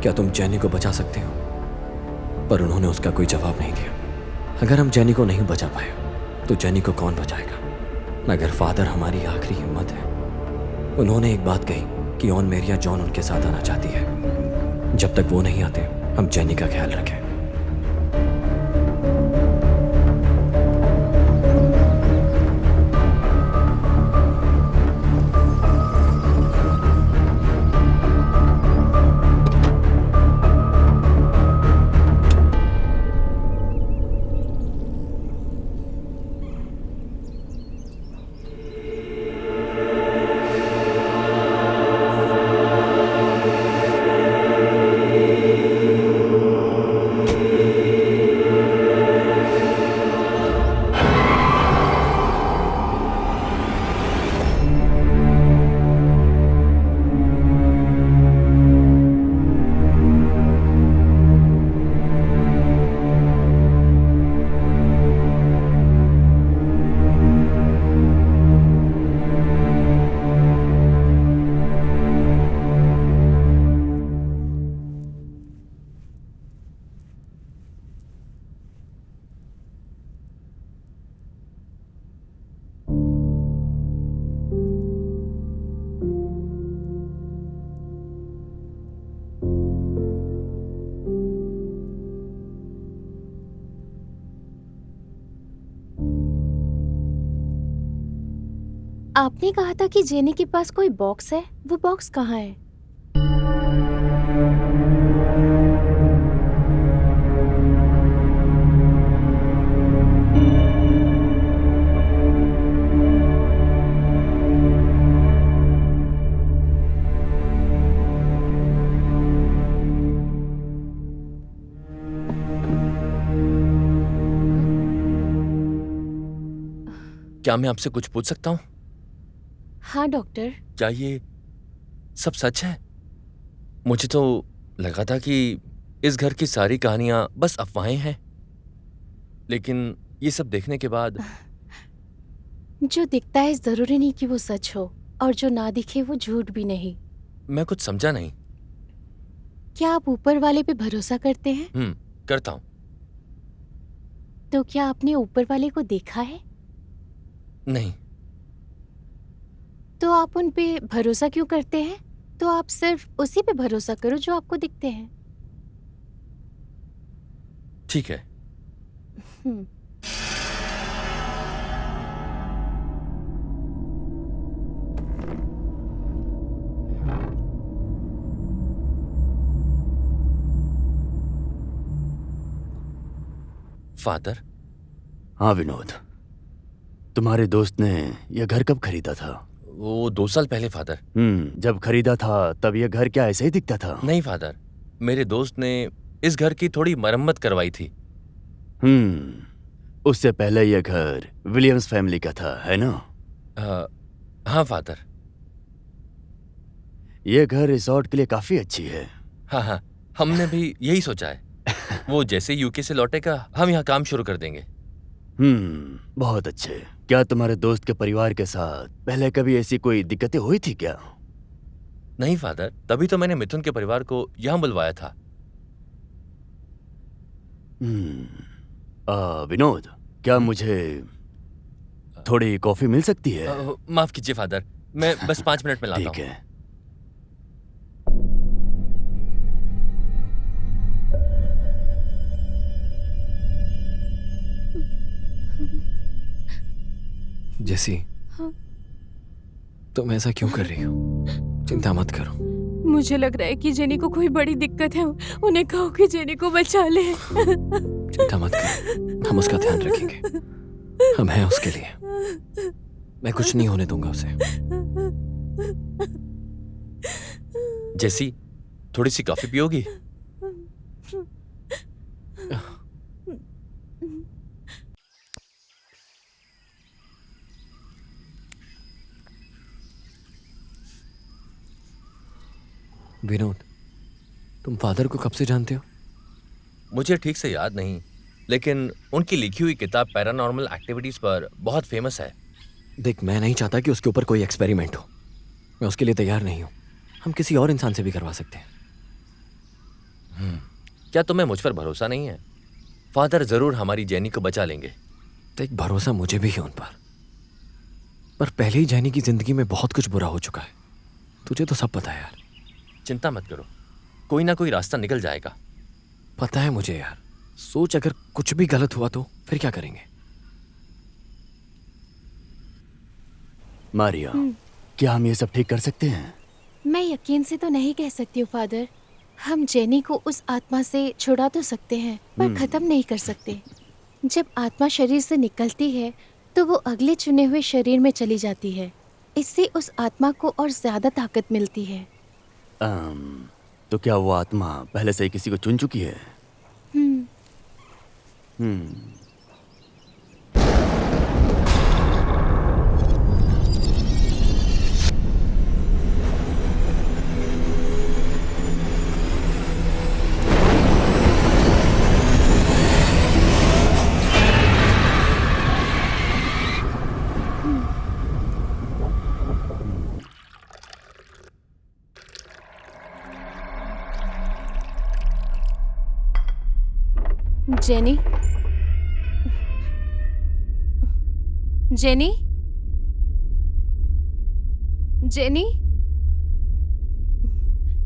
क्या तुम जेनी को बचा सकते हो? पर उन्होंने उसका कोई जवाब नहीं दिया। अगर हम जेनी को नहीं बचा पाए तो जेनी को कौन बचाएगा? अगर फादर हमारी आखिरी हिम्मत है। उन्होंने एक बात कही कि ऑन मेरिया जॉन उनके साथ आना चाहती है। जब तक वो नहीं आते, हम जेनी का ख्याल रखें। आपने कहा था कि जेनी के पास कोई बॉक्स है, वो बॉक्स कहाँ है? क्या मैं आपसे कुछ पूछ सकता हूँ? हाँ डॉक्टर। क्या ये सब सच है? मुझे तो लगा था कि इस घर की सारी कहानियां बस अफवाहें हैं, लेकिन ये सब देखने के बाद जो दिखता है जरूरी नहीं कि वो सच हो, और जो ना दिखे वो झूठ भी नहीं। मैं कुछ समझा नहीं। क्या आप ऊपर वाले पे भरोसा करते हैं? करता हूँ। तो क्या आपने ऊपर वाले को देखा है? नहीं। तो आप उन पे भरोसा क्यों करते हैं? तो आप सिर्फ उसी पे भरोसा करो जो आपको दिखते हैं। ठीक है। फादर। हाँ विनोद, तुम्हारे दोस्त ने यह घर कब खरीदा था? वो 2 साल पहले फादर। जब खरीदा था तब यह घर क्या ऐसे ही दिखता था? नहीं फादर, मेरे दोस्त ने इस घर की थोड़ी मरम्मत करवाई थी। उससे पहले यह घर विलियम्स फैमिली का था, है ना? हाँ फादर। यह घर रिसोर्ट के लिए काफी अच्छी है। हाँ, हमने भी यही सोचा है। वो जैसे यूके से लौटेगा हम यहाँ काम शुरू कर देंगे। बहुत अच्छे। क्या तुम्हारे दोस्त के परिवार के साथ पहले कभी ऐसी कोई दिक्कतें हुई थी क्या? नहीं फादर, तभी तो मैंने मिथुन के परिवार को यहाँ बुलवाया था। विनोद, क्या मुझे थोड़ी कॉफी मिल सकती है? माफ कीजिए फादर, मैं बस 5 मिनट में लाता हूँ। ठीक है। जेसी, तुम ऐसा क्यों कर रही हो? चिंता मत करो। मुझे लग रहा है कि जेनी को कोई बड़ी दिक्कत है। उन्हें कहो कि जेनी को बचा ले। चिंता मत करो, हम उसका ध्यान रखेंगे। हम हैं उसके लिए। मैं कुछ नहीं होने दूंगा उसे। जेसी, थोड़ी सी कॉफी पियोगी? विनोद, तुम फादर को कब से जानते हो? मुझे ठीक से याद नहीं, लेकिन उनकी लिखी हुई किताब पैरानॉर्मल एक्टिविटीज पर बहुत फेमस है। देख, मैं नहीं चाहता कि उसके ऊपर कोई एक्सपेरिमेंट हो। मैं उसके लिए तैयार नहीं हूं। हम किसी और इंसान से भी करवा सकते हैं। क्या तुम्हें मुझ पर भरोसा नहीं है? फादर जरूर हमारी जेनी को बचा लेंगे। देख, भरोसा मुझे भी है उन पर पहले ही जेनी की जिंदगी में बहुत कुछ बुरा हो चुका है। तुझे तो सब पता है यार। चिंता मत करो, कोई ना कोई रास्ता निकल जाएगा। पता है मुझे यार। सोच, अगर कुछ भी गलत हुआ तो फिर क्या करेंगे? मारिया, क्या हम ये सब ठीक कर सकते हैं? मैं यकीन से तो नहीं कह सकती हूँ फादर। हम जेनी को उस आत्मा से छुड़ा तो सकते हैं, पर खत्म नहीं कर सकते। जब आत्मा शरीर से निकलती है तो वो अगले चुने हुए शरीर में चली जाती है। इससे उस आत्मा को और ज्यादा ताकत मिलती है। तो क्या वो आत्मा पहले से ही किसी को चुन चुकी है? Jenny, Jenny, Jenny,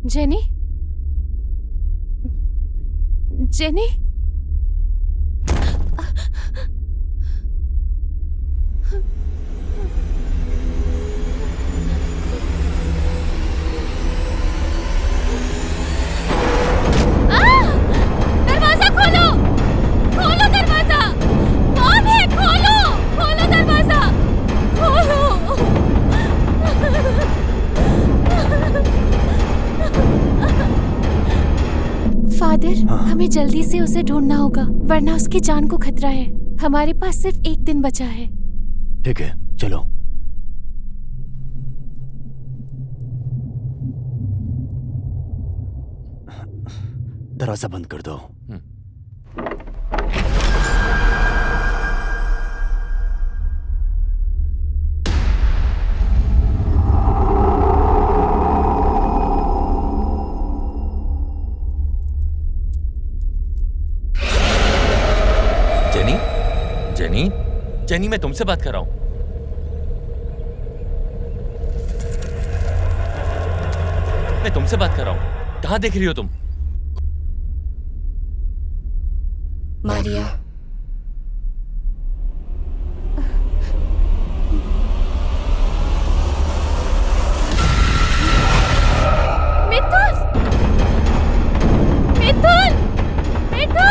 Jenny, jenny. दरवाजा खोलो, खोलो दरवाजा। कौन है? खोलो, खोलो दरवाजा, खोलो। फादर, हमें जल्दी से उसे ढूंढना होगा, वरना उसकी जान को खतरा है। हमारे पास सिर्फ एक दिन बचा है। ठीक है, चलो। दरवाजा बंद कर दो। जेनी, जेनी, जेनी, मैं तुमसे बात कर रहा हूं। मैं तुमसे बात कर रहा हूं। कहां देख रही हो तुम? मारिया, मिथुन, मिथुन, मिथुन।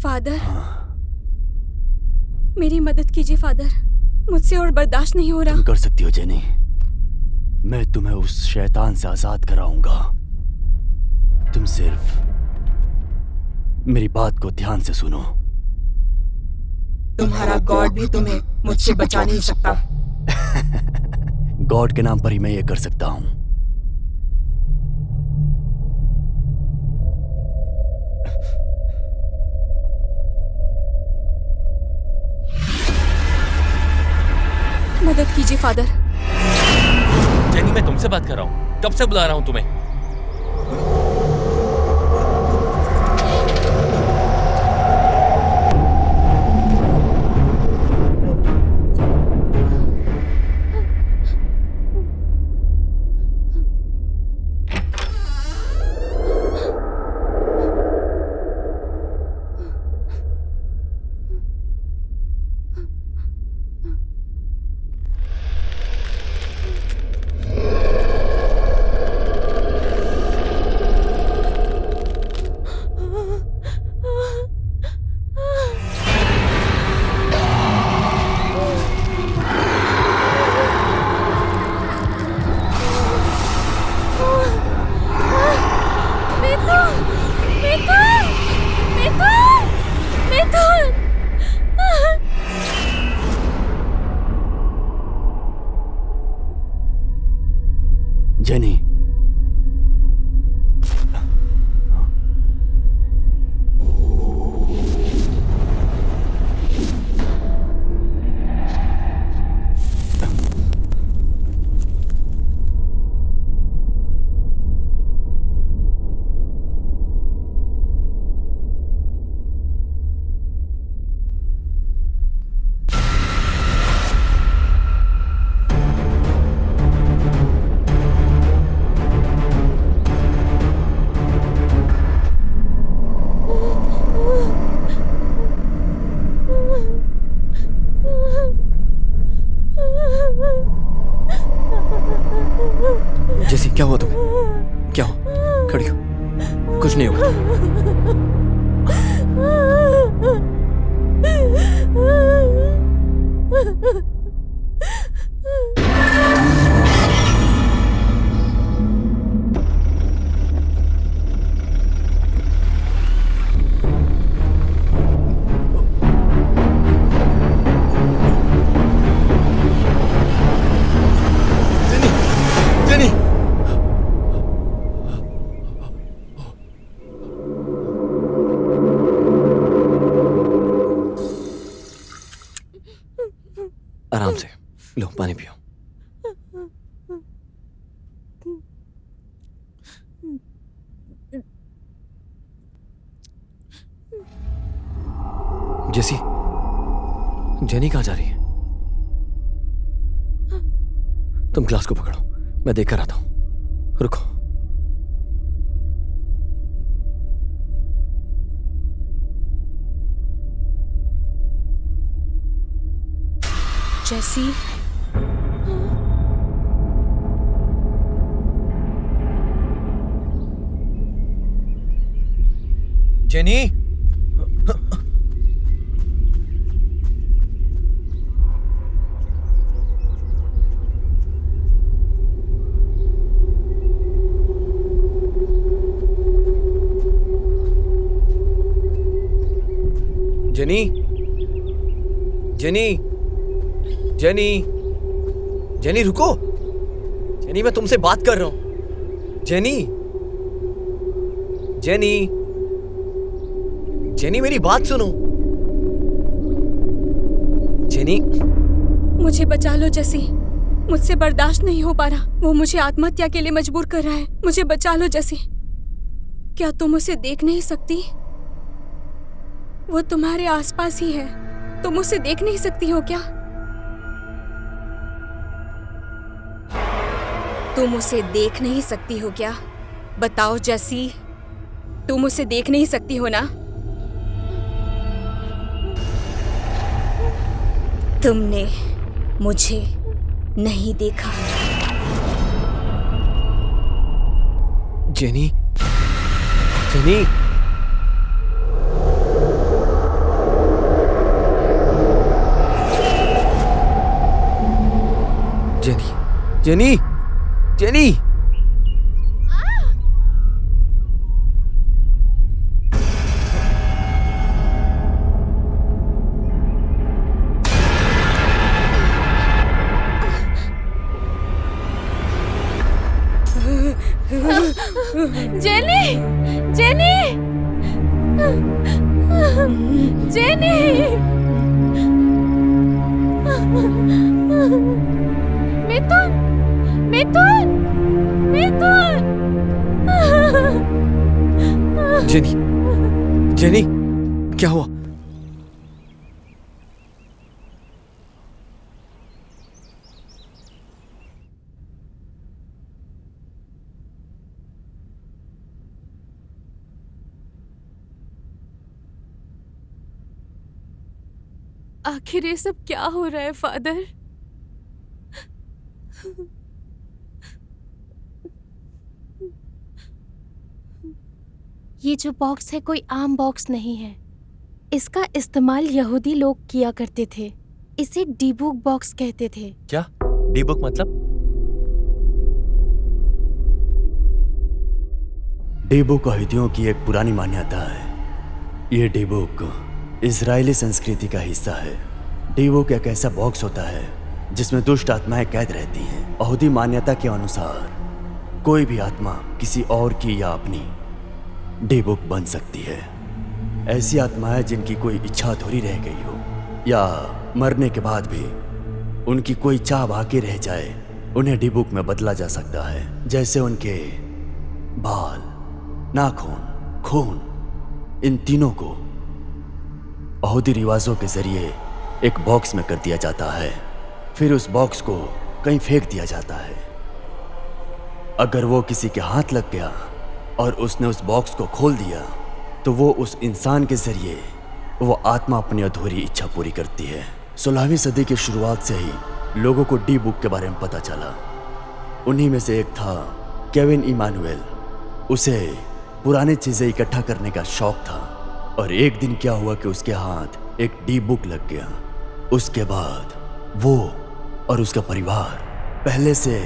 फादर, मेरी मदद कीजिए फादर। मुझसे और बर्दाश्त नहीं हो रहा। तुम कर सकती हो जेनी। मैं तुम्हें उस शैतान से आजाद कराऊंगा। तुम सिर्फ मेरी बात को ध्यान से सुनो। तुम्हारा गॉड भी तुम्हें मुझसे बचा नहीं सकता। गॉड के नाम पर ही मैं ये कर सकता हूं। मदद कीजिए फादर। जेनी, मैं तुमसे बात कर रहा हूँ, कब से बुला रहा हूँ तुम्हें। जेनी, जेसी, क्या हुआ तुम्हें? क्या हुआ? खड़ी हो, कुछ नहीं हुआ। जेनी, आराम से लो, पानी पियो। जेसी, जेनी कहाँ जा रही है? तुम ग्लास को पकड़ो, मैं देख कर आता हूं। रुको। Jessie, Jenny, Jenny, Jenny, Jenny, Jenny रुको। जेनी, मैं तुमसे बात कर रहा हूं। जेनी, जेनी, जेनी, मेरी बात सुनो। जेनी, मुझे बचा लो जेसी, मुझसे बर्दाश्त नहीं हो पा रहा। वो मुझे आत्महत्या के लिए मजबूर कर रहा है। मुझे बचा लो जेसी। क्या तुम उसे देख नहीं सकती? वो तुम्हारे आसपास ही है, तुम उसे देख नहीं सकती हो क्या? तुम उसे देख नहीं सकती हो क्या? बताओ जेसी, तुम उसे देख नहीं सकती हो ना? तुमने मुझे नहीं देखा। Jenny, Jenny, Jenny, Jenny, Jenny, Jenny, Jenny, Jenny. Mithun, Mithun. Jenny, Jenny, क्या हुआ? आखिर ये सब क्या हो रहा है फादर? ये जो बॉक्स है कोई आम बॉक्स नहीं है। इसका इस्तेमाल यहूदी लोग किया करते थे। इसे डीबुक बॉक्स कहते थे। क्या डी बुक मतलब? डी बुक यहूदियों की एक पुरानी मान्यता है। ये डी बुक इजरायली संस्कृति का हिस्सा है। डी बुक एक ऐसा बॉक्स होता है जिसमें दुष्ट आत्माएं कैद रहती हैं। यहूदी मान्यता के अनुसार कोई भी आत्मा किसी और की या अपनी डी बुक बन सकती है। ऐसी आत्माएं जिनकी कोई इच्छा अधूरी रह गई हो या मरने के बाद भी उनकी कोई चाह बाकी रह जाए, उन्हें डी बुक में बदला जा सकता है। जैसे उनके बाल, नाखून, खून, इन तीनों को यहूदी रिवाजों के जरिए एक बॉक्स में कर दिया जाता है। फिर उस बॉक्स को कहीं फेंक दिया जाता है। अगर वो किसी के हाथ लग गया और उसने उस बॉक्स को खोल दिया तो वो उस इंसान के जरिए वो आत्मा अपनी अधूरी इच्छा पूरी करती है। 16वीं सदी की शुरुआत से ही लोगों को डी बुक के बारे में पता चला। उन्हीं में से एक था केविन इमानुएल। उसे पुरानी चीजें इकट्ठा करने का शौक था और एक दिन क्या हुआ कि उसके हाथ एक डी बुक लग गया। उसके बाद वो और उसका परिवार पहले से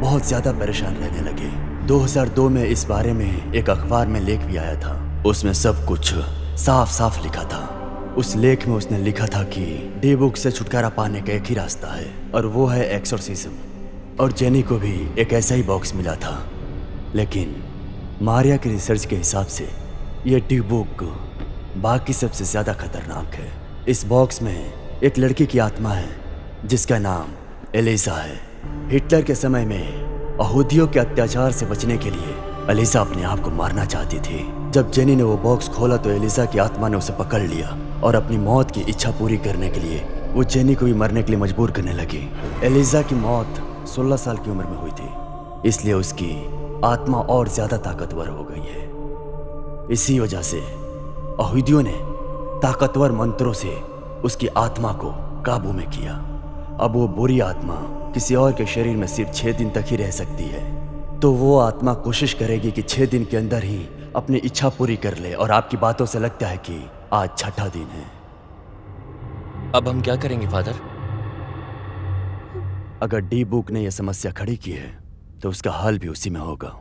बहुत ज्यादा परेशान रहने लगे। 2002 में इस बारे में एक अखबार में लेख भी आया था। उसमें सब कुछ साफ साफ लिखा था। उस लेख में उसने लिखा था कि डी बुक से छुटकारा पाने का एक ही रास्ता है और वो है एक्सोर्सिज्म। और जेनी को भी एक ऐसा ही बॉक्स मिला था, लेकिन मारिया की रिसर्च के हिसाब से ये डी बुक बाकी सबसे ज्यादा खतरनाक है। इस बॉक्स में एक लड़की की आत्मा है जिसका नाम एलिसा है। हिटलर के समय में यहूदियों के अत्याचार से बचने के लिए एलिसा अपने आप को मारना चाहती थी। जब जेनी ने वो बॉक्स खोला तो एलिसा की आत्मा ने उसे पकड़ लिया और अपनी मौत की इच्छा पूरी करने के लिए वो जेनी को भी मरने के लिए मजबूर करने लगी। एलिसा की मौत 16 साल की उम्र में हुई थी, इसलिए उसकी आत्मा और ज्यादा ताकतवर हो गई है। इसी वजह से यहूदियों ने ताकतवर मंत्रों से उसकी आत्मा को काबू में किया। अब वो बुरी आत्मा किसी और के शरीर में सिर्फ 6 दिन तक ही रह सकती है, तो वो आत्मा कोशिश करेगी कि 6 दिन के अंदर ही अपनी इच्छा पूरी कर ले। और आपकी बातों से लगता है कि आज 6ठा दिन है। अब हम क्या करेंगे फादर? अगर डी बुक ने यह समस्या खड़ी की है तो उसका हल भी उसी में होगा।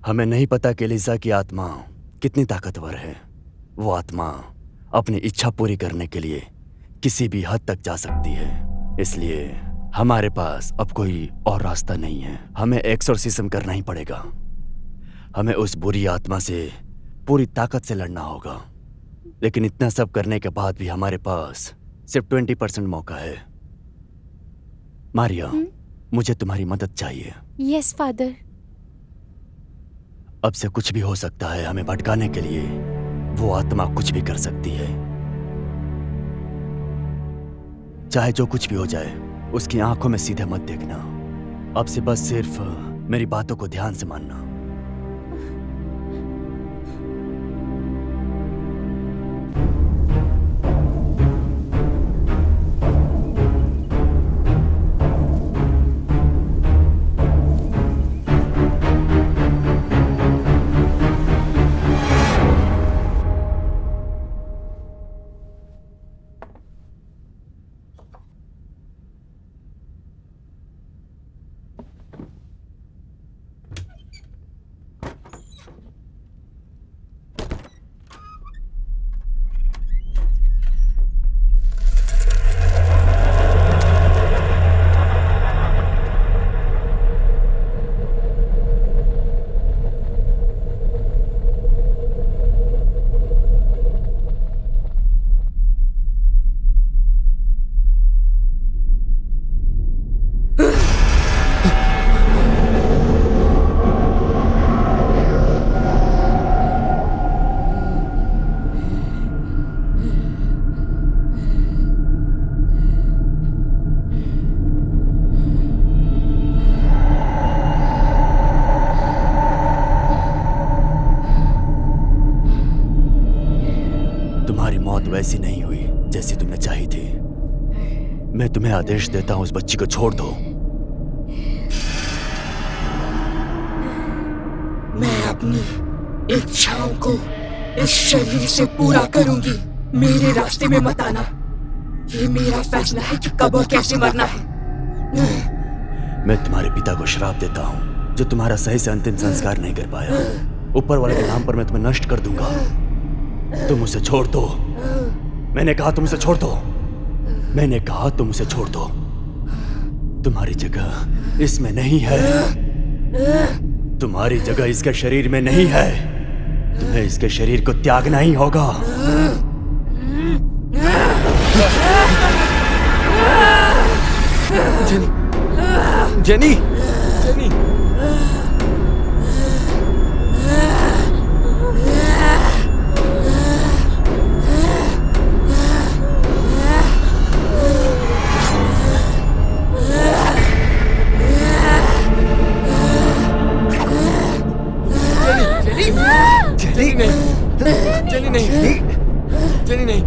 हमें नहीं पता कि एलिसा की आत्मा कितनी ताकतवर है। वो आत्मा अपनी इच्छा पूरी करने के लिए किसी भी हद तक जा सकती है, इसलिए हमारे पास अब कोई और रास्ता नहीं है। हमें एक्सोर्सिज्म करना ही पड़ेगा। हमें उस बुरी आत्मा से पूरी ताकत से लड़ना होगा, लेकिन इतना सब करने के बाद भी हमारे पास सिर्फ 20% मौका है। मारिया, मुझे तुम्हारी मदद चाहिए। Yes father. अब से कुछ भी हो सकता है। हमें भटकाने के लिए वो आत्मा कुछ भी कर सकती है। चाहे जो कुछ भी हो जाए, उसकी आंखों में सीधे मत देखना। अब से बस सिर्फ मेरी बातों को ध्यान से मानना। तुम्हारी मौत वैसी नहीं हुई जैसी तुमने चाही थी। मैं तुम्हें आदेश देता हूं, उस बच्ची को छोड़ दो। मैं अपनी इच्छाओं को इस शरीर से पूरा करूंगी। मेरे रास्ते में मत आना। ये मेरा फैसला है कि कब और कैसे मरना है। मैं तुम्हारे पिता को श्राप देता हूं, जो तुम्हारा सही से अंतिम संस्कार नहीं कर पाया। ऊपर वाले के नाम पर मैं तुम्हें नष्ट कर दूंगा। तुम उसे छोड़ दो। मैंने कहा तुम उसे छोड़ दो। मैंने कहा तुम उसे छोड़ दो। तुम्हारी जगह इसमें नहीं है। तुम्हारी जगह इसके शरीर में नहीं है। तुम्हें इसके शरीर को त्यागना ही होगा। Jenny, Jenny, Jenny. जेनी नहीं, जेनी नहीं, जेनी नहीं,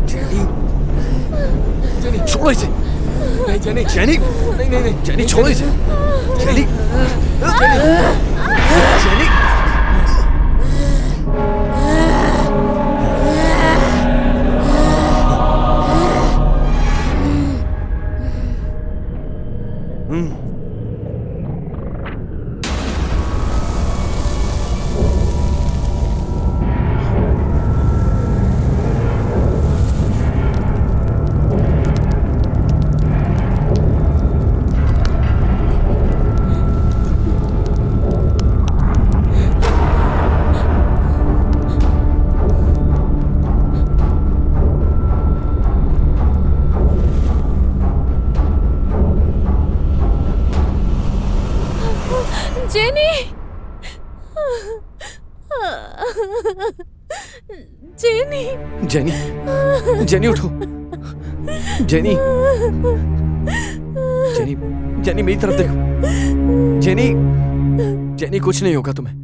जेनी छोड़ो इसे। नहीं जेनी, जेनी नहीं नहीं नहीं, जेनी छोड़ो इसे। Jenny, Jenny, Jenny. Jenny, Jenny, Jenny, jenny उठो। जेनी, जेनी, जेनी मेरी तरफ देखो। जेनी, जेनी कुछ नहीं होगा तुम्हें।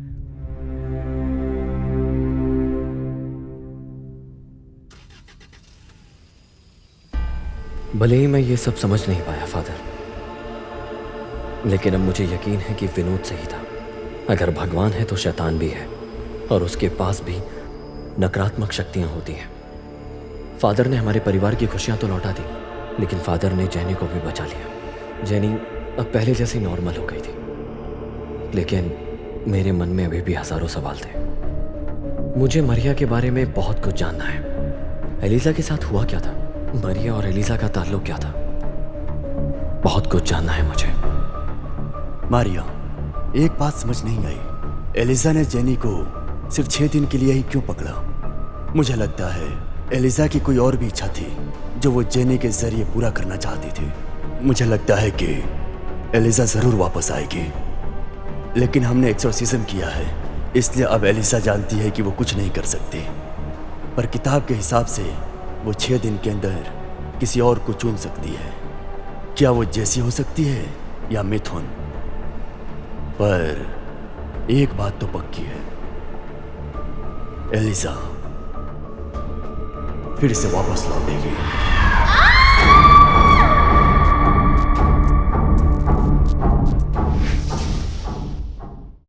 भले ही मैं ये सब समझ नहीं पाया फादर, लेकिन अब मुझे यकीन है कि विनोद सही था। अगर भगवान है तो शैतान भी है, और उसके पास भी नकारात्मक शक्तियां होती हैं। फादर ने हमारे परिवार की खुशियां तो लौटा दी, लेकिन फादर ने जेनी को भी बचा लिया। जेनी अब पहले जैसी नॉर्मल हो गई थी, लेकिन मेरे मन में अभी भी हजारों सवाल थे। मुझे मरिया के बारे में बहुत कुछ जानना है। एलिजा के साथ हुआ क्या था? मरिया और एलिजा का ताल्लुक क्या था? बहुत कुछ जानना है मुझे। मारिया, एक बात समझ नहीं आई। एलिजा ने जेनी को सिर्फ 6 दिन के लिए ही क्यों पकड़ा? मुझे लगता है एलिजा की कोई और भी इच्छा थी जो वो जेनी के जरिए पूरा करना चाहती थी। मुझे लगता है कि एलिजा जरूर वापस आएगी, लेकिन हमने एक्सोर्सिज्म किया है, इसलिए अब एलिजा जानती है कि वो कुछ नहीं कर सकती। पर किताब के हिसाब से वो 6 दिन के अंदर किसी और को चुन सकती है। क्या वो जैसी हो सकती है या मिथुन? पर एक बात तो पक्की है, एलिजा फिर से वापस लौटेगी।